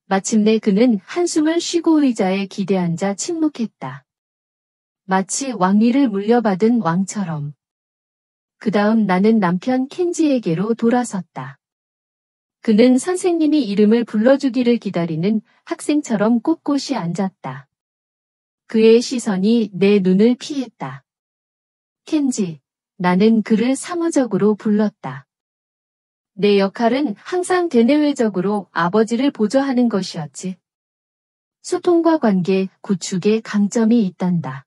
마침내 그는 한숨을 쉬고 의자에 기대앉아 침묵했다. 마치 왕위를 물려받은 왕처럼. 그 다음 나는 남편 켄지에게로 돌아섰다. 그는 선생님이 이름을 불러주기를 기다리는 학생처럼 꼿꼿이 앉았다. 그의 시선이 내 눈을 피했다. 켄지, 나는 그를 사무적으로 불렀다. 내 역할은 항상 대내외적으로 아버지를 보조하는 것이었지. 소통과 관계, 구축에 강점이 있단다.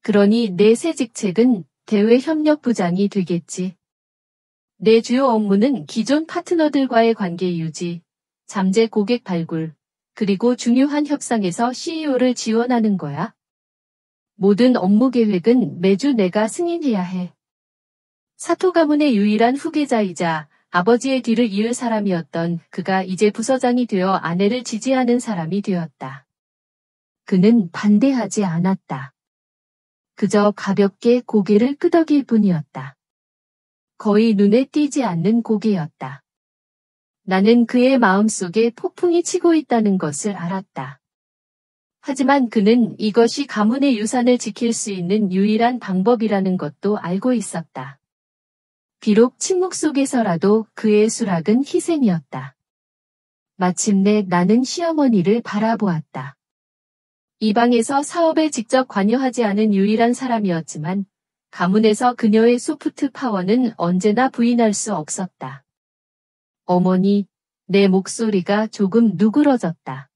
그러니 내 새 직책은 대외협력부장이 되겠지. 내 주요 업무는 기존 파트너들과의 관계 유지, 잠재 고객 발굴, 그리고 중요한 협상에서 CEO를 지원하는 거야. 모든 업무 계획은 매주 내가 승인해야 해. 사토 가문의 유일한 후계자이자 아버지의 뒤를 이을 사람이었던 그가 이제 부서장이 되어 아내를 지지하는 사람이 되었다. 그는 반대하지 않았다. 그저 가볍게 고개를 끄덕일 뿐이었다. 거의 눈에 띄지 않는 고개였다. 나는 그의 마음속에 폭풍이 치고 있다는 것을 알았다. 하지만 그는 이것이 가문의 유산을 지킬 수 있는 유일한 방법이라는 것도 알고 있었다. 비록 침묵 속에서라도 그의 수락은 희생이었다. 마침내 나는 시어머니를 바라보았다. 이 방에서 사업에 직접 관여하지 않은 유일한 사람이었지만 가문에서 그녀의 소프트 파워는 언제나 부인할 수 없었다. 어머니, 내 목소리가 조금 누그러졌다.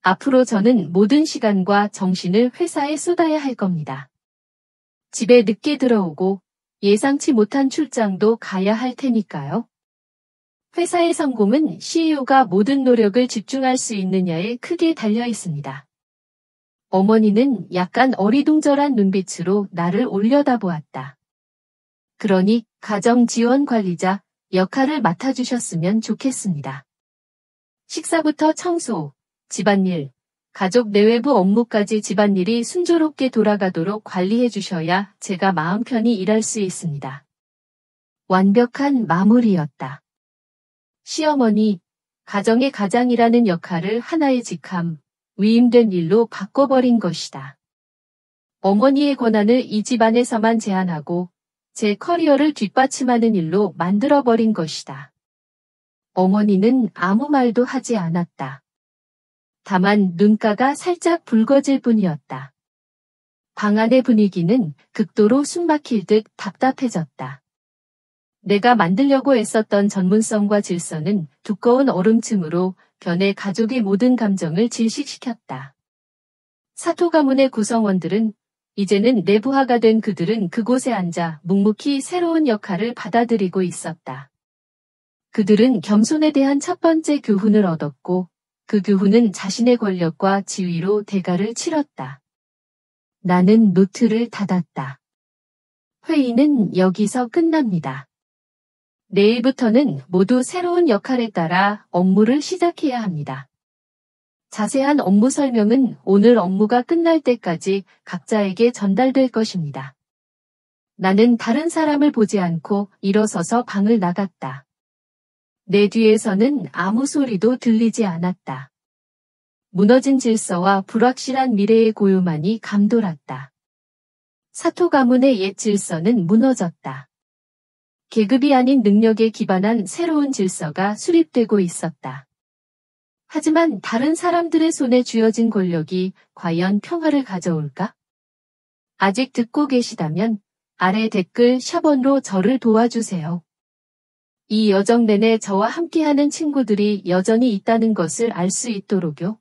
앞으로 저는 모든 시간과 정신을 회사에 쏟아야 할 겁니다. 집에 늦게 들어오고 예상치 못한 출장도 가야 할 테니까요. 회사의 성공은 CEO가 모든 노력을 집중할 수 있느냐에 크게 달려 있습니다. 어머니는 약간 어리둥절한 눈빛으로 나를 올려다보았다. 그러니 가정지원관리자 역할을 맡아주셨으면 좋겠습니다. 식사부터 청소, 집안일, 가족 내외부 업무까지 집안일이 순조롭게 돌아가도록 관리해 주셔야 제가 마음 편히 일할 수 있습니다. 완벽한 마무리였다. 시어머니, 가정의 가장이라는 역할을 하나의 직함, 위임된 일로 바꿔버린 것이다. 어머니의 권한을 이 집안에서만 제한하고 제 커리어를 뒷받침하는 일로 만들어버린 것이다. 어머니는 아무 말도 하지 않았다. 다만 눈가가 살짝 붉어질 뿐이었다. 방 안의 분위기는 극도로 숨막힐 듯 답답해졌다. 내가 만들려고 애썼던 전문성과 질서는 두꺼운 얼음층으로 변해 가족의 모든 감정을 질식시켰다. 사토 가문의 구성원들은 이제는 내부화가 된 그들은 그곳에 앉아 묵묵히 새로운 역할을 받아들이고 있었다. 그들은 겸손에 대한 첫 번째 교훈을 얻었고 그 교훈은 자신의 권력과 지위로 대가를 치렀다. 나는 노트를 닫았다. 회의는 여기서 끝납니다. 내일부터는 모두 새로운 역할에 따라 업무를 시작해야 합니다. 자세한 업무 설명은 오늘 업무가 끝날 때까지 각자에게 전달될 것입니다. 나는 다른 사람을 보지 않고 일어서서 방을 나갔다. 내 뒤에서는 아무 소리도 들리지 않았다. 무너진 질서와 불확실한 미래의 고요만이 감돌았다. 사토 가문의 옛 질서는 무너졌다. 계급이 아닌 능력에 기반한 새로운 질서가 수립되고 있었다. 하지만 다른 사람들의 손에 쥐어진 권력이 과연 평화를 가져올까? 아직 듣고 계시다면 아래 댓글 샵원로 저를 도와주세요. 이 여정 내내 저와 함께하는 친구들이 여전히 있다는 것을 알 수 있도록요.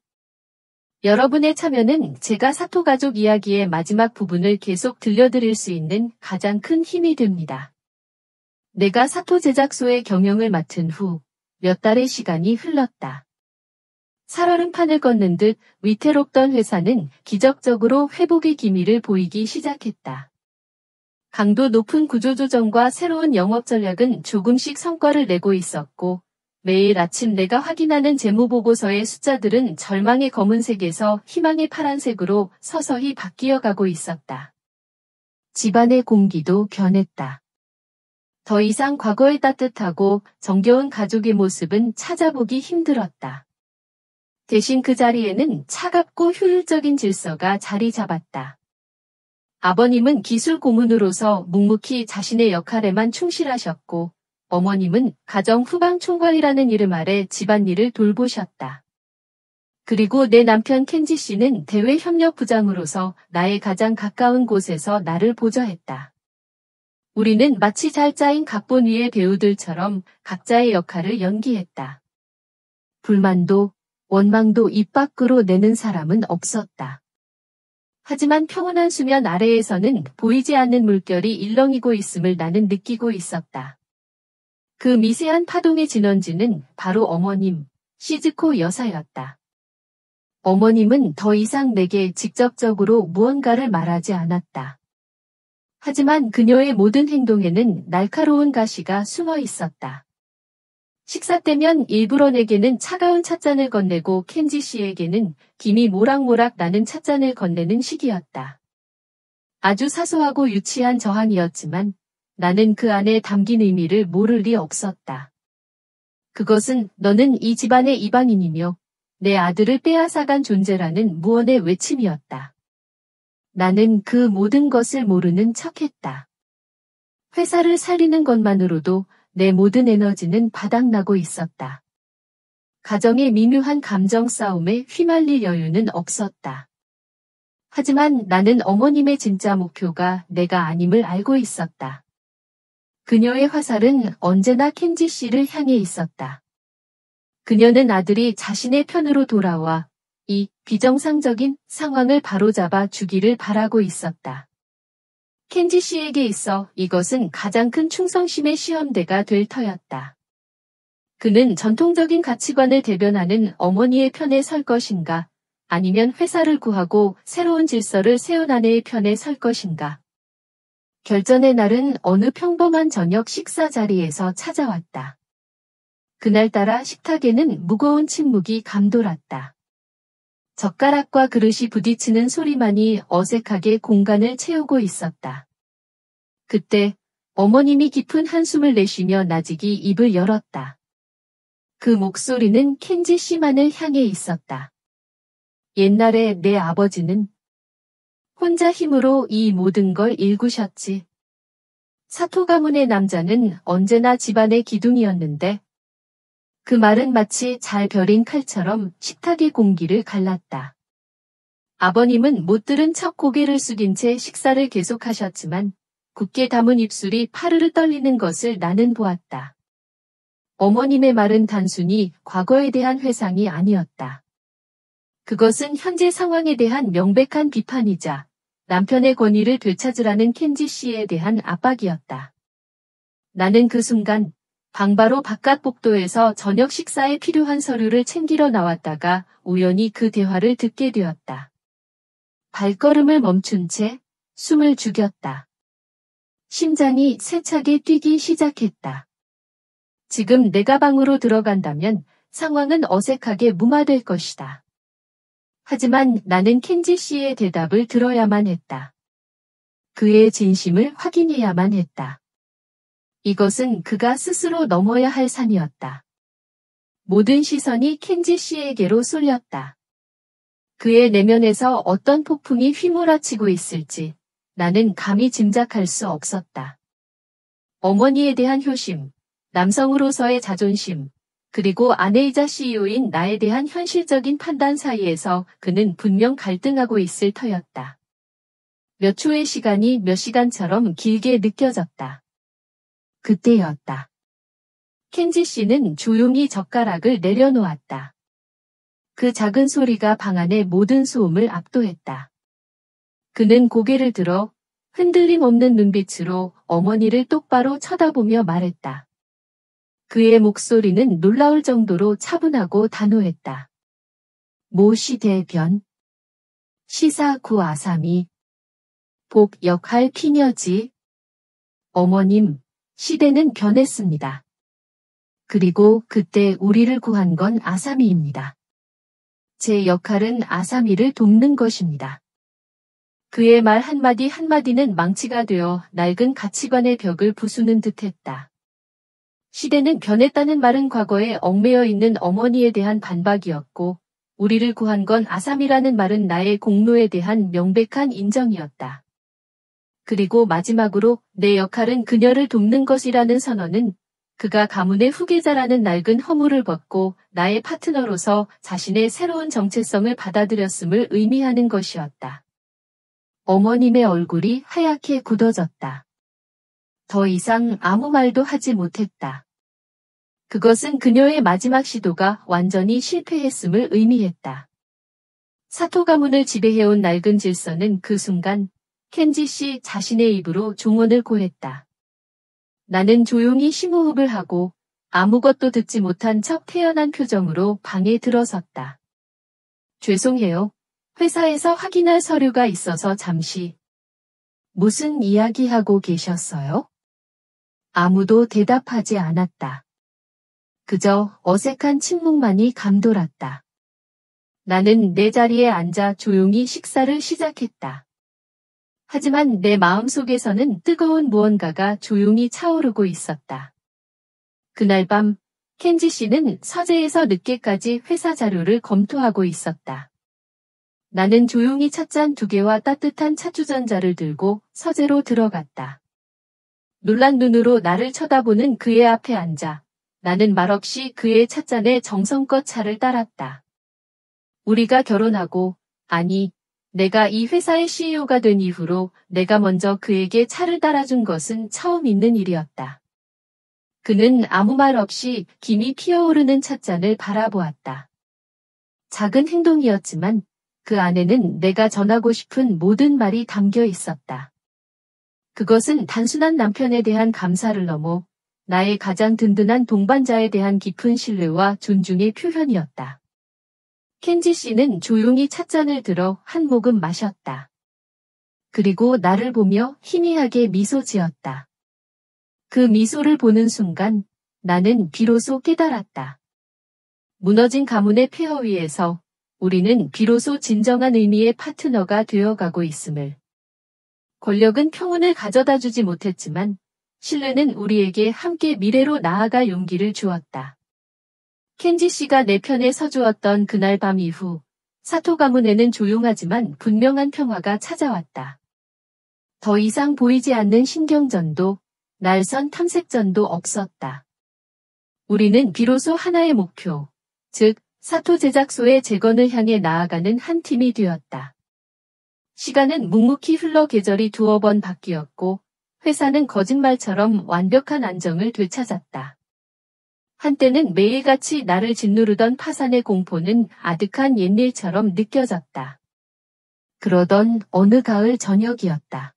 여러분의 참여는 제가 사토 가족 이야기의 마지막 부분을 계속 들려드릴 수 있는 가장 큰 힘이 됩니다. 내가 사토 제작소의 경영을 맡은 후 몇 달의 시간이 흘렀다. 살얼음판을 걷는 듯 위태롭던 회사는 기적적으로 회복의 기미를 보이기 시작했다. 강도 높은 구조조정과 새로운 영업 전략은 조금씩 성과를 내고 있었고 매일 아침 내가 확인하는 재무보고서의 숫자들은 절망의 검은색에서 희망의 파란색으로 서서히 바뀌어 가고 있었다. 집안의 공기도 변했다. 더 이상 과거의 따뜻하고 정겨운 가족의 모습은 찾아보기 힘들었다. 대신 그 자리에는 차갑고 효율적인 질서가 자리 잡았다. 아버님은 기술 고문으로서 묵묵히 자신의 역할에만 충실하셨고 어머님은 가정 후방 총괄이라는 이름 아래 집안일을 돌보셨다. 그리고 내 남편 켄지 씨는 대외 협력 부장으로서 나의 가장 가까운 곳에서 나를 보좌했다. 우리는 마치 잘 짜인 각본 위의 배우들처럼 각자의 역할을 연기했다. 불만도 원망도 입 밖으로 내는 사람은 없었다. 하지만 평온한 수면 아래에서는 보이지 않는 물결이 일렁이고 있음을 나는 느끼고 있었다. 그 미세한 파동의 진원지는 바로 어머님, 시즈코 여사였다. 어머님은 더 이상 내게 직접적으로 무언가를 말하지 않았다. 하지만 그녀의 모든 행동에는 날카로운 가시가 숨어 있었다. 식사 때면 일부러 내게는 차가운 찻잔을 건네고 켄지 씨에게는 김이 모락모락 나는 찻잔을 건네는 식이었다. 아주 사소하고 유치한 저항이었지만 나는 그 안에 담긴 의미를 모를 리 없었다. 그것은 너는 이 집안의 이방인이며 내 아들을 빼앗아간 존재라는 무언의 외침이었다. 나는 그 모든 것을 모르는 척했다. 회사를 살리는 것만으로도 내 모든 에너지는 바닥나고 있었다. 가정의 미묘한 감정 싸움에 휘말릴 여유는 없었다. 하지만 나는 어머님의 진짜 목표가 내가 아님을 알고 있었다. 그녀의 화살은 언제나 켄지 씨를 향해 있었다. 그녀는 아들이 자신의 편으로 돌아와 이 비정상적인 상황을 바로잡아 주기를 바라고 있었다. 켄지 씨에게 있어 이것은 가장 큰 충성심의 시험대가 될 터였다. 그는 전통적인 가치관을 대변하는 어머니의 편에 설 것인가, 아니면 회사를 구하고 새로운 질서를 세운 아내의 편에 설 것인가. 결전의 날은 어느 평범한 저녁 식사 자리에서 찾아왔다. 그날따라 식탁에는 무거운 침묵이 감돌았다. 젓가락과 그릇이 부딪히는 소리만이 어색하게 공간을 채우고 있었다. 그때 어머님이 깊은 한숨을 내쉬며 나직이 입을 열었다. 그 목소리는 켄지 씨만을 향해 있었다. 옛날에 내 아버지는 혼자 힘으로 이 모든 걸 일구셨지. 사토 가문의 남자는 언제나 집안의 기둥이었는데 그 말은 마치 잘 벼린 칼처럼 식탁의 공기를 갈랐다. 아버님은 못 들은 척 고개를 숙인 채 식사를 계속하셨지만 굳게 담은 입술이 파르르 떨리는 것을 나는 보았다. 어머님의 말은 단순히 과거에 대한 회상이 아니었다. 그것은 현재 상황에 대한 명백한 비판이자 남편의 권위를 되찾으라는 켄지 씨에 대한 압박이었다. 나는 그 순간 방바로 바깥 복도에서 저녁 식사에 필요한 서류를 챙기러 나왔다가 우연히 그 대화를 듣게 되었다. 발걸음을 멈춘 채 숨을 죽였다. 심장이 세차게 뛰기 시작했다. 지금 내가 방으로 들어간다면 상황은 어색하게 무마될 것이다. 하지만 나는 켄지 씨의 대답을 들어야만 했다. 그의 진심을 확인해야만 했다. 이것은 그가 스스로 넘어야 할 산이었다. 모든 시선이 켄지 씨에게로 쏠렸다. 그의 내면에서 어떤 폭풍이 휘몰아치고 있을지 나는 감히 짐작할 수 없었다. 어머니에 대한 효심, 남성으로서의 자존심, 그리고 아내이자 CEO인 나에 대한 현실적인 판단 사이에서 그는 분명 갈등하고 있을 터였다. 몇 초의 시간이 몇 시간처럼 길게 느껴졌다. 그때였다. 켄지 씨는 조용히 젓가락을 내려놓았다. 그 작은 소리가 방 안의 모든 소음을 압도했다. 그는 고개를 들어 흔들림 없는 눈빛으로 어머니를 똑바로 쳐다보며 말했다. 그의 목소리는 놀라울 정도로 차분하고 단호했다. 모시 대변, 시사 구 아사미, 복 역할 피녀지. 어머님, 시대는 변했습니다. 그리고 그때 우리를 구한 건 아사미입니다. 제 역할은 아사미를 돕는 것입니다. 그의 말 한마디 한마디는 망치가 되어 낡은 가치관의 벽을 부수는 듯했다. 시대는 변했다는 말은 과거에 얽매여 있는 어머니에 대한 반박이었고, 우리를 구한 건 아사미라는 말은 나의 공로에 대한 명백한 인정이었다. 그리고 마지막으로 내 역할은 그녀를 돕는 것이라는 선언은 그가 가문의 후계자라는 낡은 허물을 벗고 나의 파트너로서 자신의 새로운 정체성을 받아들였음을 의미하는 것이었다. 어머님의 얼굴이 하얗게 굳어졌다. 더 이상 아무 말도 하지 못했다. 그것은 그녀의 마지막 시도가 완전히 실패했음을 의미했다. 사토 가문을 지배해온 낡은 질서는 그 순간 켄지 씨 자신의 입으로 종언을 고했다. 나는 조용히 심호흡을 하고 아무것도 듣지 못한 척 태연한 표정으로 방에 들어섰다. 죄송해요. 회사에서 확인할 서류가 있어서 잠시. 무슨 이야기하고 계셨어요? 아무도 대답하지 않았다. 그저 어색한 침묵만이 감돌았다. 나는 내 자리에 앉아 조용히 식사를 시작했다. 하지만 내 마음속에서는 뜨거운 무언가가 조용히 차오르고 있었다. 그날 밤 켄지 씨는 서재에서 늦게까지 회사 자료를 검토하고 있었다. 나는 조용히 찻잔 2개와 따뜻한 차주전자를 들고 서재로 들어갔다. 놀란 눈으로 나를 쳐다보는 그의 앞에 앉아 나는 말없이 그의 찻잔에 정성껏 차를 따랐다. 우리가 결혼하고, 아니, 내가 이 회사의 CEO가 된 이후로 내가 먼저 그에게 차를 따라준 것은 처음 있는 일이었다. 그는 아무 말 없이 김이 피어오르는 찻잔을 바라보았다. 작은 행동이었지만 그 안에는 내가 전하고 싶은 모든 말이 담겨 있었다. 그것은 단순한 남편에 대한 감사를 넘어 나의 가장 든든한 동반자에 대한 깊은 신뢰와 존중의 표현이었다. 켄지 씨는 조용히 찻잔을 들어 한 모금 마셨다. 그리고 나를 보며 희미하게 미소 지었다. 그 미소를 보는 순간 나는 비로소 깨달았다. 무너진 가문의 폐허 위에서 우리는 비로소 진정한 의미의 파트너가 되어가고 있음을. 권력은 평온을 가져다 주지 못했지만 신뢰는 우리에게 함께 미래로 나아갈 용기를 주었다. 켄지 씨가 내 편에 서주었던 그날 밤 이후 사토 가문에는 조용하지만 분명한 평화가 찾아왔다. 더 이상 보이지 않는 신경전도 날선 탐색전도 없었다. 우리는 비로소 하나의 목표, 즉 사토 제작소의 재건을 향해 나아가는 한 팀이 되었다. 시간은 묵묵히 흘러 계절이 2번 바뀌었고 회사는 거짓말처럼 완벽한 안정을 되찾았다. 한때는 매일같이 나를 짓누르던 파산의 공포는 아득한 옛일처럼 느껴졌다. 그러던 어느 가을 저녁이었다.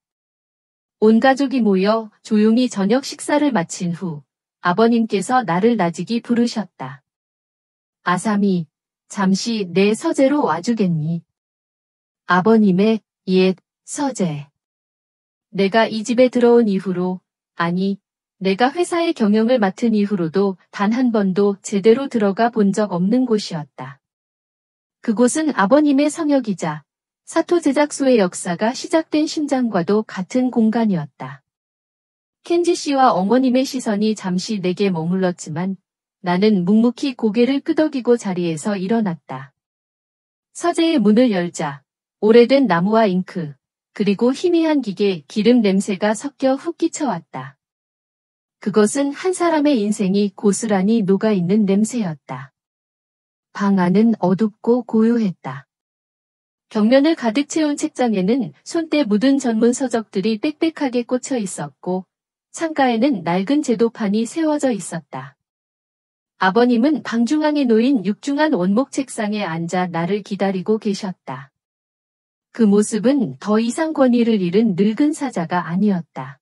온 가족이 모여 조용히 저녁 식사를 마친 후 아버님께서 나를 나직이 부르셨다. 아사미, 잠시 내 서재로 와주겠니? 아버님의 옛 서재. 내가 이 집에 들어온 이후로, 아니, 내가 회사의 경영을 맡은 이후로도 단 한 번도 제대로 들어가 본 적 없는 곳이었다. 그곳은 아버님의 성역이자 사토 제작소의 역사가 시작된 심장과도 같은 공간이었다. 켄지 씨와 어머님의 시선이 잠시 내게 머물렀지만 나는 묵묵히 고개를 끄덕이고 자리에서 일어났다. 서재의 문을 열자 오래된 나무와 잉크, 그리고 희미한 기계 기름 냄새가 섞여 훅 끼쳐왔다. 그것은 한 사람의 인생이 고스란히 녹아있는 냄새였다. 방 안은 어둡고 고요했다. 벽면을 가득 채운 책장에는 손때 묻은 전문 서적들이 빽빽하게 꽂혀 있었고 창가에는 낡은 제도판이 세워져 있었다. 아버님은 방 중앙에 놓인 육중한 원목 책상에 앉아 나를 기다리고 계셨다. 그 모습은 더 이상 권위를 잃은 늙은 사자가 아니었다.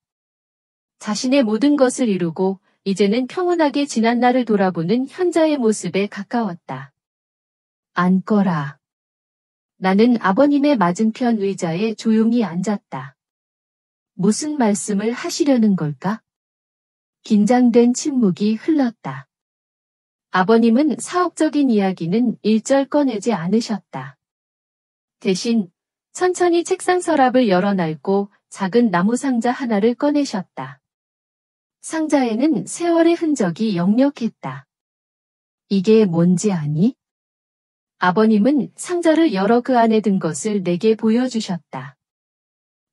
자신의 모든 것을 이루고 이제는 평온하게 지난 날을 돌아보는 현자의 모습에 가까웠다. 앉거라. 나는 아버님의 맞은편 의자에 조용히 앉았다. 무슨 말씀을 하시려는 걸까? 긴장된 침묵이 흘렀다. 아버님은 사업적인 이야기는 일절 꺼내지 않으셨다. 대신 천천히 책상 서랍을 열어놔고 작은 나무 상자 하나를 꺼내셨다. 상자에는 세월의 흔적이 역력했다. 이게 뭔지 아니? 아버님은 상자를 열어 그 안에 든 것을 내게 보여주셨다.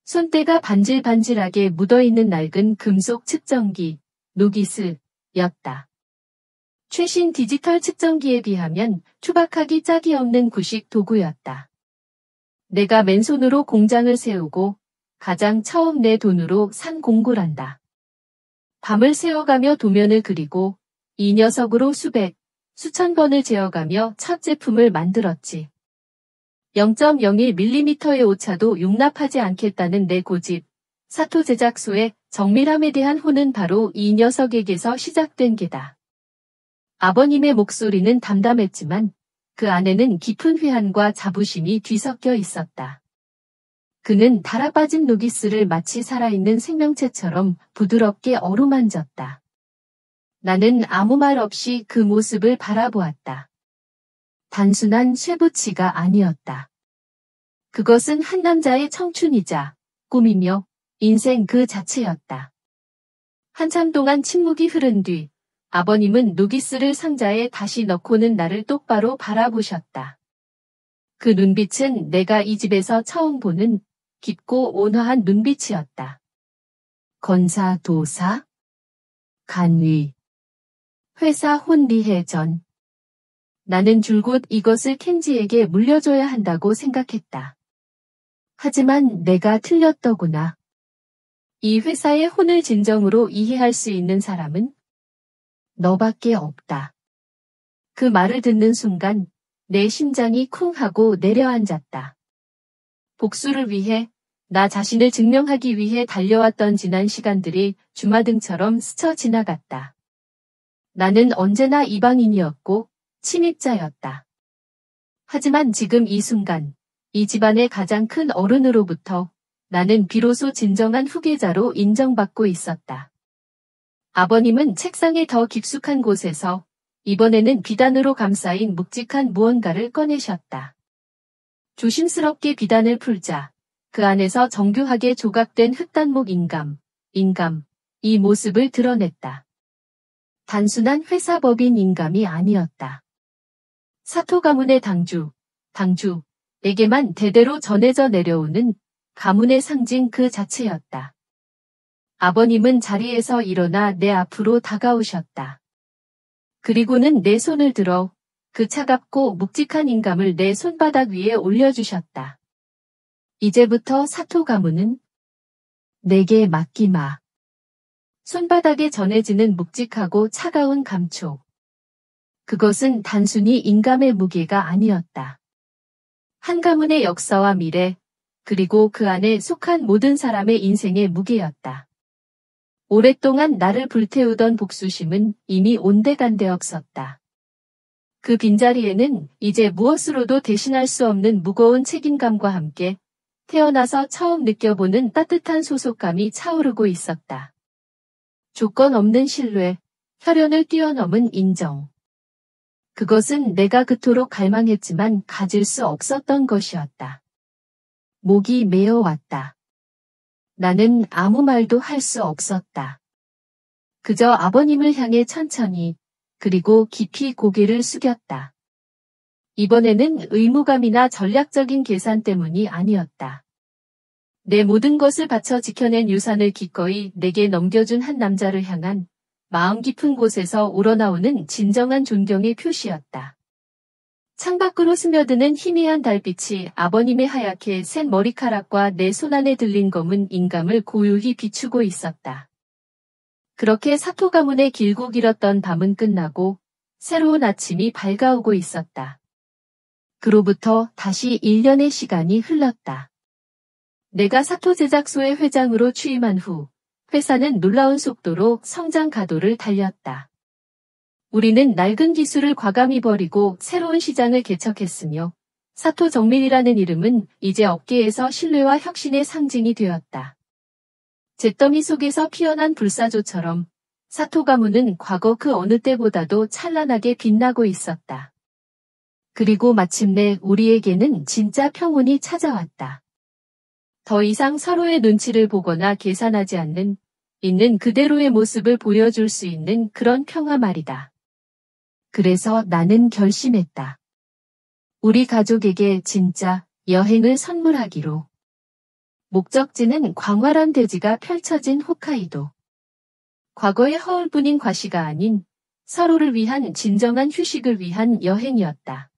손때가 반질반질하게 묻어있는 낡은 금속 측정기, 노기스였다. 최신 디지털 측정기에 비하면 투박하기 짝이 없는 구식 도구였다. 내가 맨손으로 공장을 세우고 가장 처음 내 돈으로 산 공구란다. 밤을 새워가며 도면을 그리고 이 녀석으로 수천 번을 재어가며 첫 제품을 만들었지. 0.01mm의 오차도 용납하지 않겠다는 내 고집, 사토 제작소의 정밀함에 대한 호는 바로 이 녀석에게서 시작된 게다. 아버님의 목소리는 담담했지만 그 안에는 깊은 회한과 자부심이 뒤섞여 있었다. 그는 달아빠진 노기스를 마치 살아있는 생명체처럼 부드럽게 어루만졌다. 나는 아무 말 없이 그 모습을 바라보았다. 단순한 쇠붙이가 아니었다. 그것은 한 남자의 청춘이자 꿈이며 인생 그 자체였다. 한참 동안 침묵이 흐른 뒤 아버님은 누기스를 상자에 다시 넣고는 나를 똑바로 바라보셨다. 그 눈빛은 내가 이 집에서 처음 보는 깊고 온화한 눈빛이었다. 건사 도사? 간위. 회사 혼리해전. 나는 줄곧 이것을 켄지에게 물려줘야 한다고 생각했다. 하지만 내가 틀렸더구나. 이 회사의 혼을 진정으로 이해할 수 있는 사람은 너밖에 없다. 그 말을 듣는 순간 내 심장이 쿵 하고 내려앉았다. 복수를 위해, 나 자신을 증명하기 위해 달려왔던 지난 시간들이 주마등처럼 스쳐 지나갔다. 나는 언제나 이방인이었고 침입자였다. 하지만 지금 이 순간, 이 집안의 가장 큰 어른으로부터 나는 비로소 진정한 후계자로 인정받고 있었다. 아버님은 책상의 더 깊숙한 곳에서 이번에는 비단으로 감싸인 묵직한 무언가를 꺼내셨다. 조심스럽게 비단을 풀자 그 안에서 정교하게 조각된 흑단목 인감, 이 모습을 드러냈다. 단순한 회사법인 인감이 아니었다. 사토 가문의 당주에게만 대대로 전해져 내려오는 가문의 상징 그 자체였다. 아버님은 자리에서 일어나 내 앞으로 다가오셨다. 그리고는 내 손을 들어 그 차갑고 묵직한 인감을 내 손바닥 위에 올려주셨다. 이제부터 사토 가문은 내게 맡기마. 손바닥에 전해지는 묵직하고 차가운 감촉. 그것은 단순히 인감의 무게가 아니었다. 한 가문의 역사와 미래, 그리고 그 안에 속한 모든 사람의 인생의 무게였다. 오랫동안 나를 불태우던 복수심은 이미 온데간데 없었다. 그 빈자리에는 이제 무엇으로도 대신할 수 없는 무거운 책임감과 함께 태어나서 처음 느껴보는 따뜻한 소속감이 차오르고 있었다. 조건 없는 신뢰, 혈연을 뛰어넘은 인정. 그것은 내가 그토록 갈망했지만 가질 수 없었던 것이었다. 목이 메어왔다. 나는 아무 말도 할 수 없었다. 그저 아버님을 향해 천천히, 그리고 깊이 고개를 숙였다. 이번에는 의무감이나 전략적인 계산 때문이 아니었다. 내 모든 것을 바쳐 지켜낸 유산을 기꺼이 내게 넘겨준 한 남자를 향한 마음 깊은 곳에서 우러나오는 진정한 존경의 표시였다. 창밖으로 스며드는 희미한 달빛이 아버님의 하얗게 센 머리카락과 내 손안에 들린 검은 인감을 고요히 비추고 있었다. 그렇게 사토 가문의 길고 길었던 밤은 끝나고 새로운 아침이 밝아오고 있었다. 그로부터 다시 1년의 시간이 흘렀다. 내가 사토 제작소의 회장으로 취임한 후 회사는 놀라운 속도로 성장 가도를 달렸다. 우리는 낡은 기술을 과감히 버리고 새로운 시장을 개척했으며 사토 정밀이라는 이름은 이제 업계에서 신뢰와 혁신의 상징이 되었다. 잿더미 속에서 피어난 불사조처럼 사토 가문은 과거 그 어느 때보다도 찬란하게 빛나고 있었다. 그리고 마침내 우리에게는 진짜 평온이 찾아왔다. 더 이상 서로의 눈치를 보거나 계산하지 않는 있는 그대로의 모습을 보여줄 수 있는 그런 평화 말이다. 그래서 나는 결심했다. 우리 가족에게 진짜 여행을 선물하기로. 목적지는 광활한 대지가 펼쳐진 홋카이도. 과거의 허울뿐인 과시가 아닌 서로를 위한 진정한 휴식을 위한 여행이었다.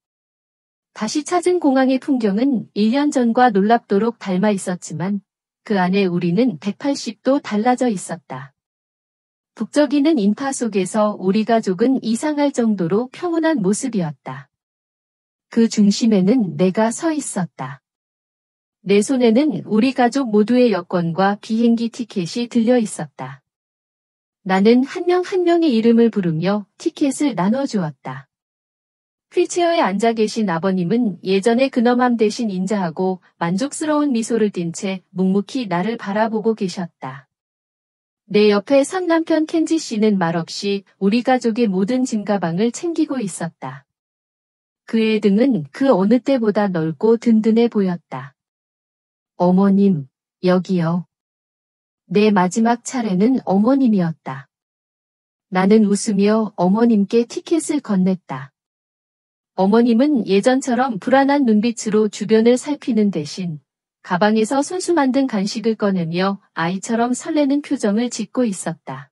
다시 찾은 공항의 풍경은 1년 전과 놀랍도록 닮아 있었지만 그 안에 우리는 180도 달라져 있었다. 북적이는 인파 속에서 우리 가족은 이상할 정도로 평온한 모습이었다. 그 중심에는 내가 서 있었다. 내 손에는 우리 가족 모두의 여권과 비행기 티켓이 들려 있었다. 나는 한 명 한 명의 이름을 부르며 티켓을 나눠주었다. 휠체어에 앉아 계신 아버님은 예전의 근엄함 대신 인자하고 만족스러운 미소를 띤 채 묵묵히 나를 바라보고 계셨다. 내 옆에 선 남편 켄지 씨는 말없이 우리 가족의 모든 짐가방을 챙기고 있었다. 그의 등은 그 어느 때보다 넓고 든든해 보였다. 어머님, 여기요. 내 마지막 차례는 어머님이었다. 나는 웃으며 어머님께 티켓을 건넸다. 어머님은 예전처럼 불안한 눈빛으로 주변을 살피는 대신 가방에서 손수 만든 간식을 꺼내며 아이처럼 설레는 표정을 짓고 있었다.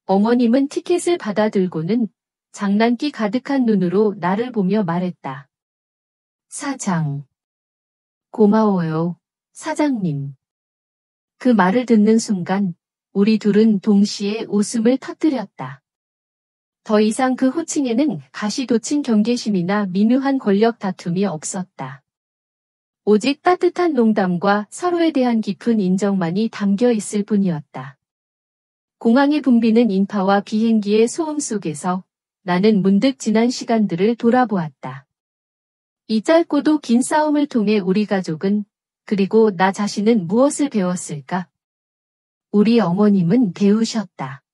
어머님은 티켓을 받아들고는 장난기 가득한 눈으로 나를 보며 말했다. 사장. 고마워요, 사장님. 그 말을 듣는 순간 우리 둘은 동시에 웃음을 터뜨렸다. 더 이상 그 호칭에는 가시돋친 경계심이나 미묘한 권력 다툼이 없었다. 오직 따뜻한 농담과 서로에 대한 깊은 인정만이 담겨 있을 뿐이었다. 공항에 붐비는 인파와 비행기의 소음 속에서 나는 문득 지난 시간들을 돌아보았다. 이 짧고도 긴 싸움을 통해 우리 가족은, 그리고 나 자신은 무엇을 배웠을까? 우리 어머님은 배우셨다.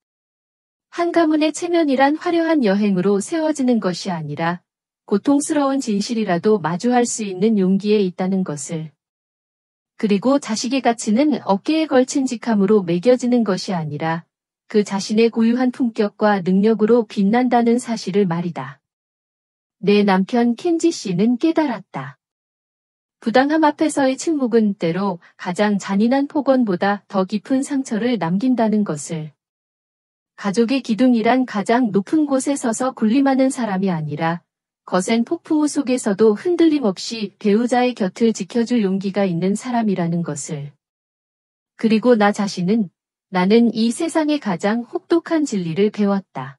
한 가문의 체면이란 화려한 여행으로 세워지는 것이 아니라 고통스러운 진실이라도 마주할 수 있는 용기에 있다는 것을. 그리고 자식의 가치는 어깨에 걸친 직함으로 매겨지는 것이 아니라 그 자신의 고유한 품격과 능력으로 빛난다는 사실을 말이다. 내 남편 켄지 씨는 깨달았다. 부당함 앞에서의 침묵은 때로 가장 잔인한 폭언보다 더 깊은 상처를 남긴다는 것을. 가족의 기둥이란 가장 높은 곳에 서서 군림하는 사람이 아니라 거센 폭풍우 속에서도 흔들림 없이 배우자의 곁을 지켜줄 용기가 있는 사람이라는 것을. 그리고 나 자신은 나는 이 세상의 가장 혹독한 진리를 배웠다.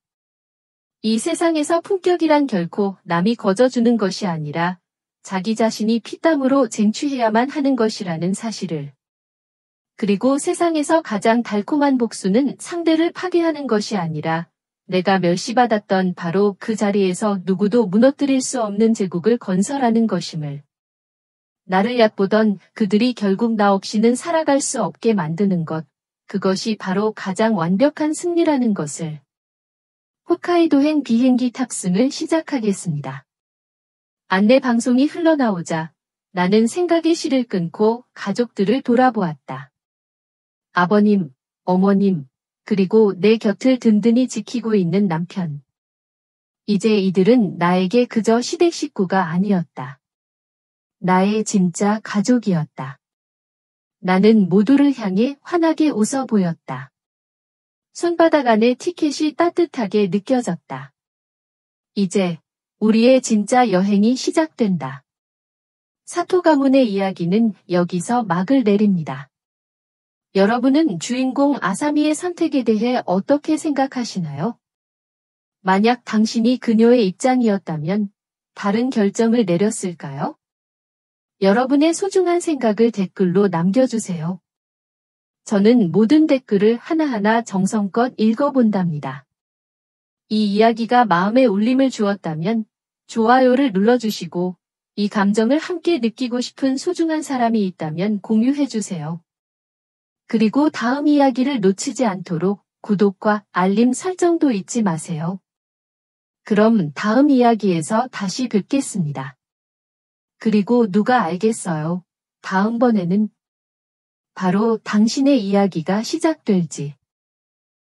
이 세상에서 품격이란 결코 남이 거저주는 것이 아니라 자기 자신이 피땀으로 쟁취해야만 하는 것이라는 사실을. 그리고 세상에서 가장 달콤한 복수는 상대를 파괴하는 것이 아니라 내가 멸시받았던 바로 그 자리에서 누구도 무너뜨릴 수 없는 제국을 건설하는 것임을. 나를 얕보던 그들이 결국 나 없이는 살아갈 수 없게 만드는 것, 그것이 바로 가장 완벽한 승리라는 것을. 홋카이도행 비행기 탑승을 시작하겠습니다. 안내 방송이 흘러나오자 나는 생각의 실을 끊고 가족들을 돌아보았다. 아버님, 어머님, 그리고 내 곁을 든든히 지키고 있는 남편. 이제 이들은 나에게 그저 시댁 식구가 아니었다. 나의 진짜 가족이었다. 나는 모두를 향해 환하게 웃어 보였다. 손바닥 안에 티켓이 따뜻하게 느껴졌다. 이제 우리의 진짜 여행이 시작된다. 사토 가문의 이야기는 여기서 막을 내립니다. 여러분은 주인공 아사미의 선택에 대해 어떻게 생각하시나요? 만약 당신이 그녀의 입장이었다면 다른 결정을 내렸을까요? 여러분의 소중한 생각을 댓글로 남겨주세요. 저는 모든 댓글을 하나하나 정성껏 읽어본답니다. 이 이야기가 마음에 울림을 주었다면 좋아요를 눌러주시고 이 감정을 함께 느끼고 싶은 소중한 사람이 있다면 공유해주세요. 그리고 다음 이야기를 놓치지 않도록 구독과 알림 설정도 잊지 마세요. 그럼 다음 이야기에서 다시 뵙겠습니다. 그리고 누가 알겠어요. 다음번에는 바로 당신의 이야기가 시작될지.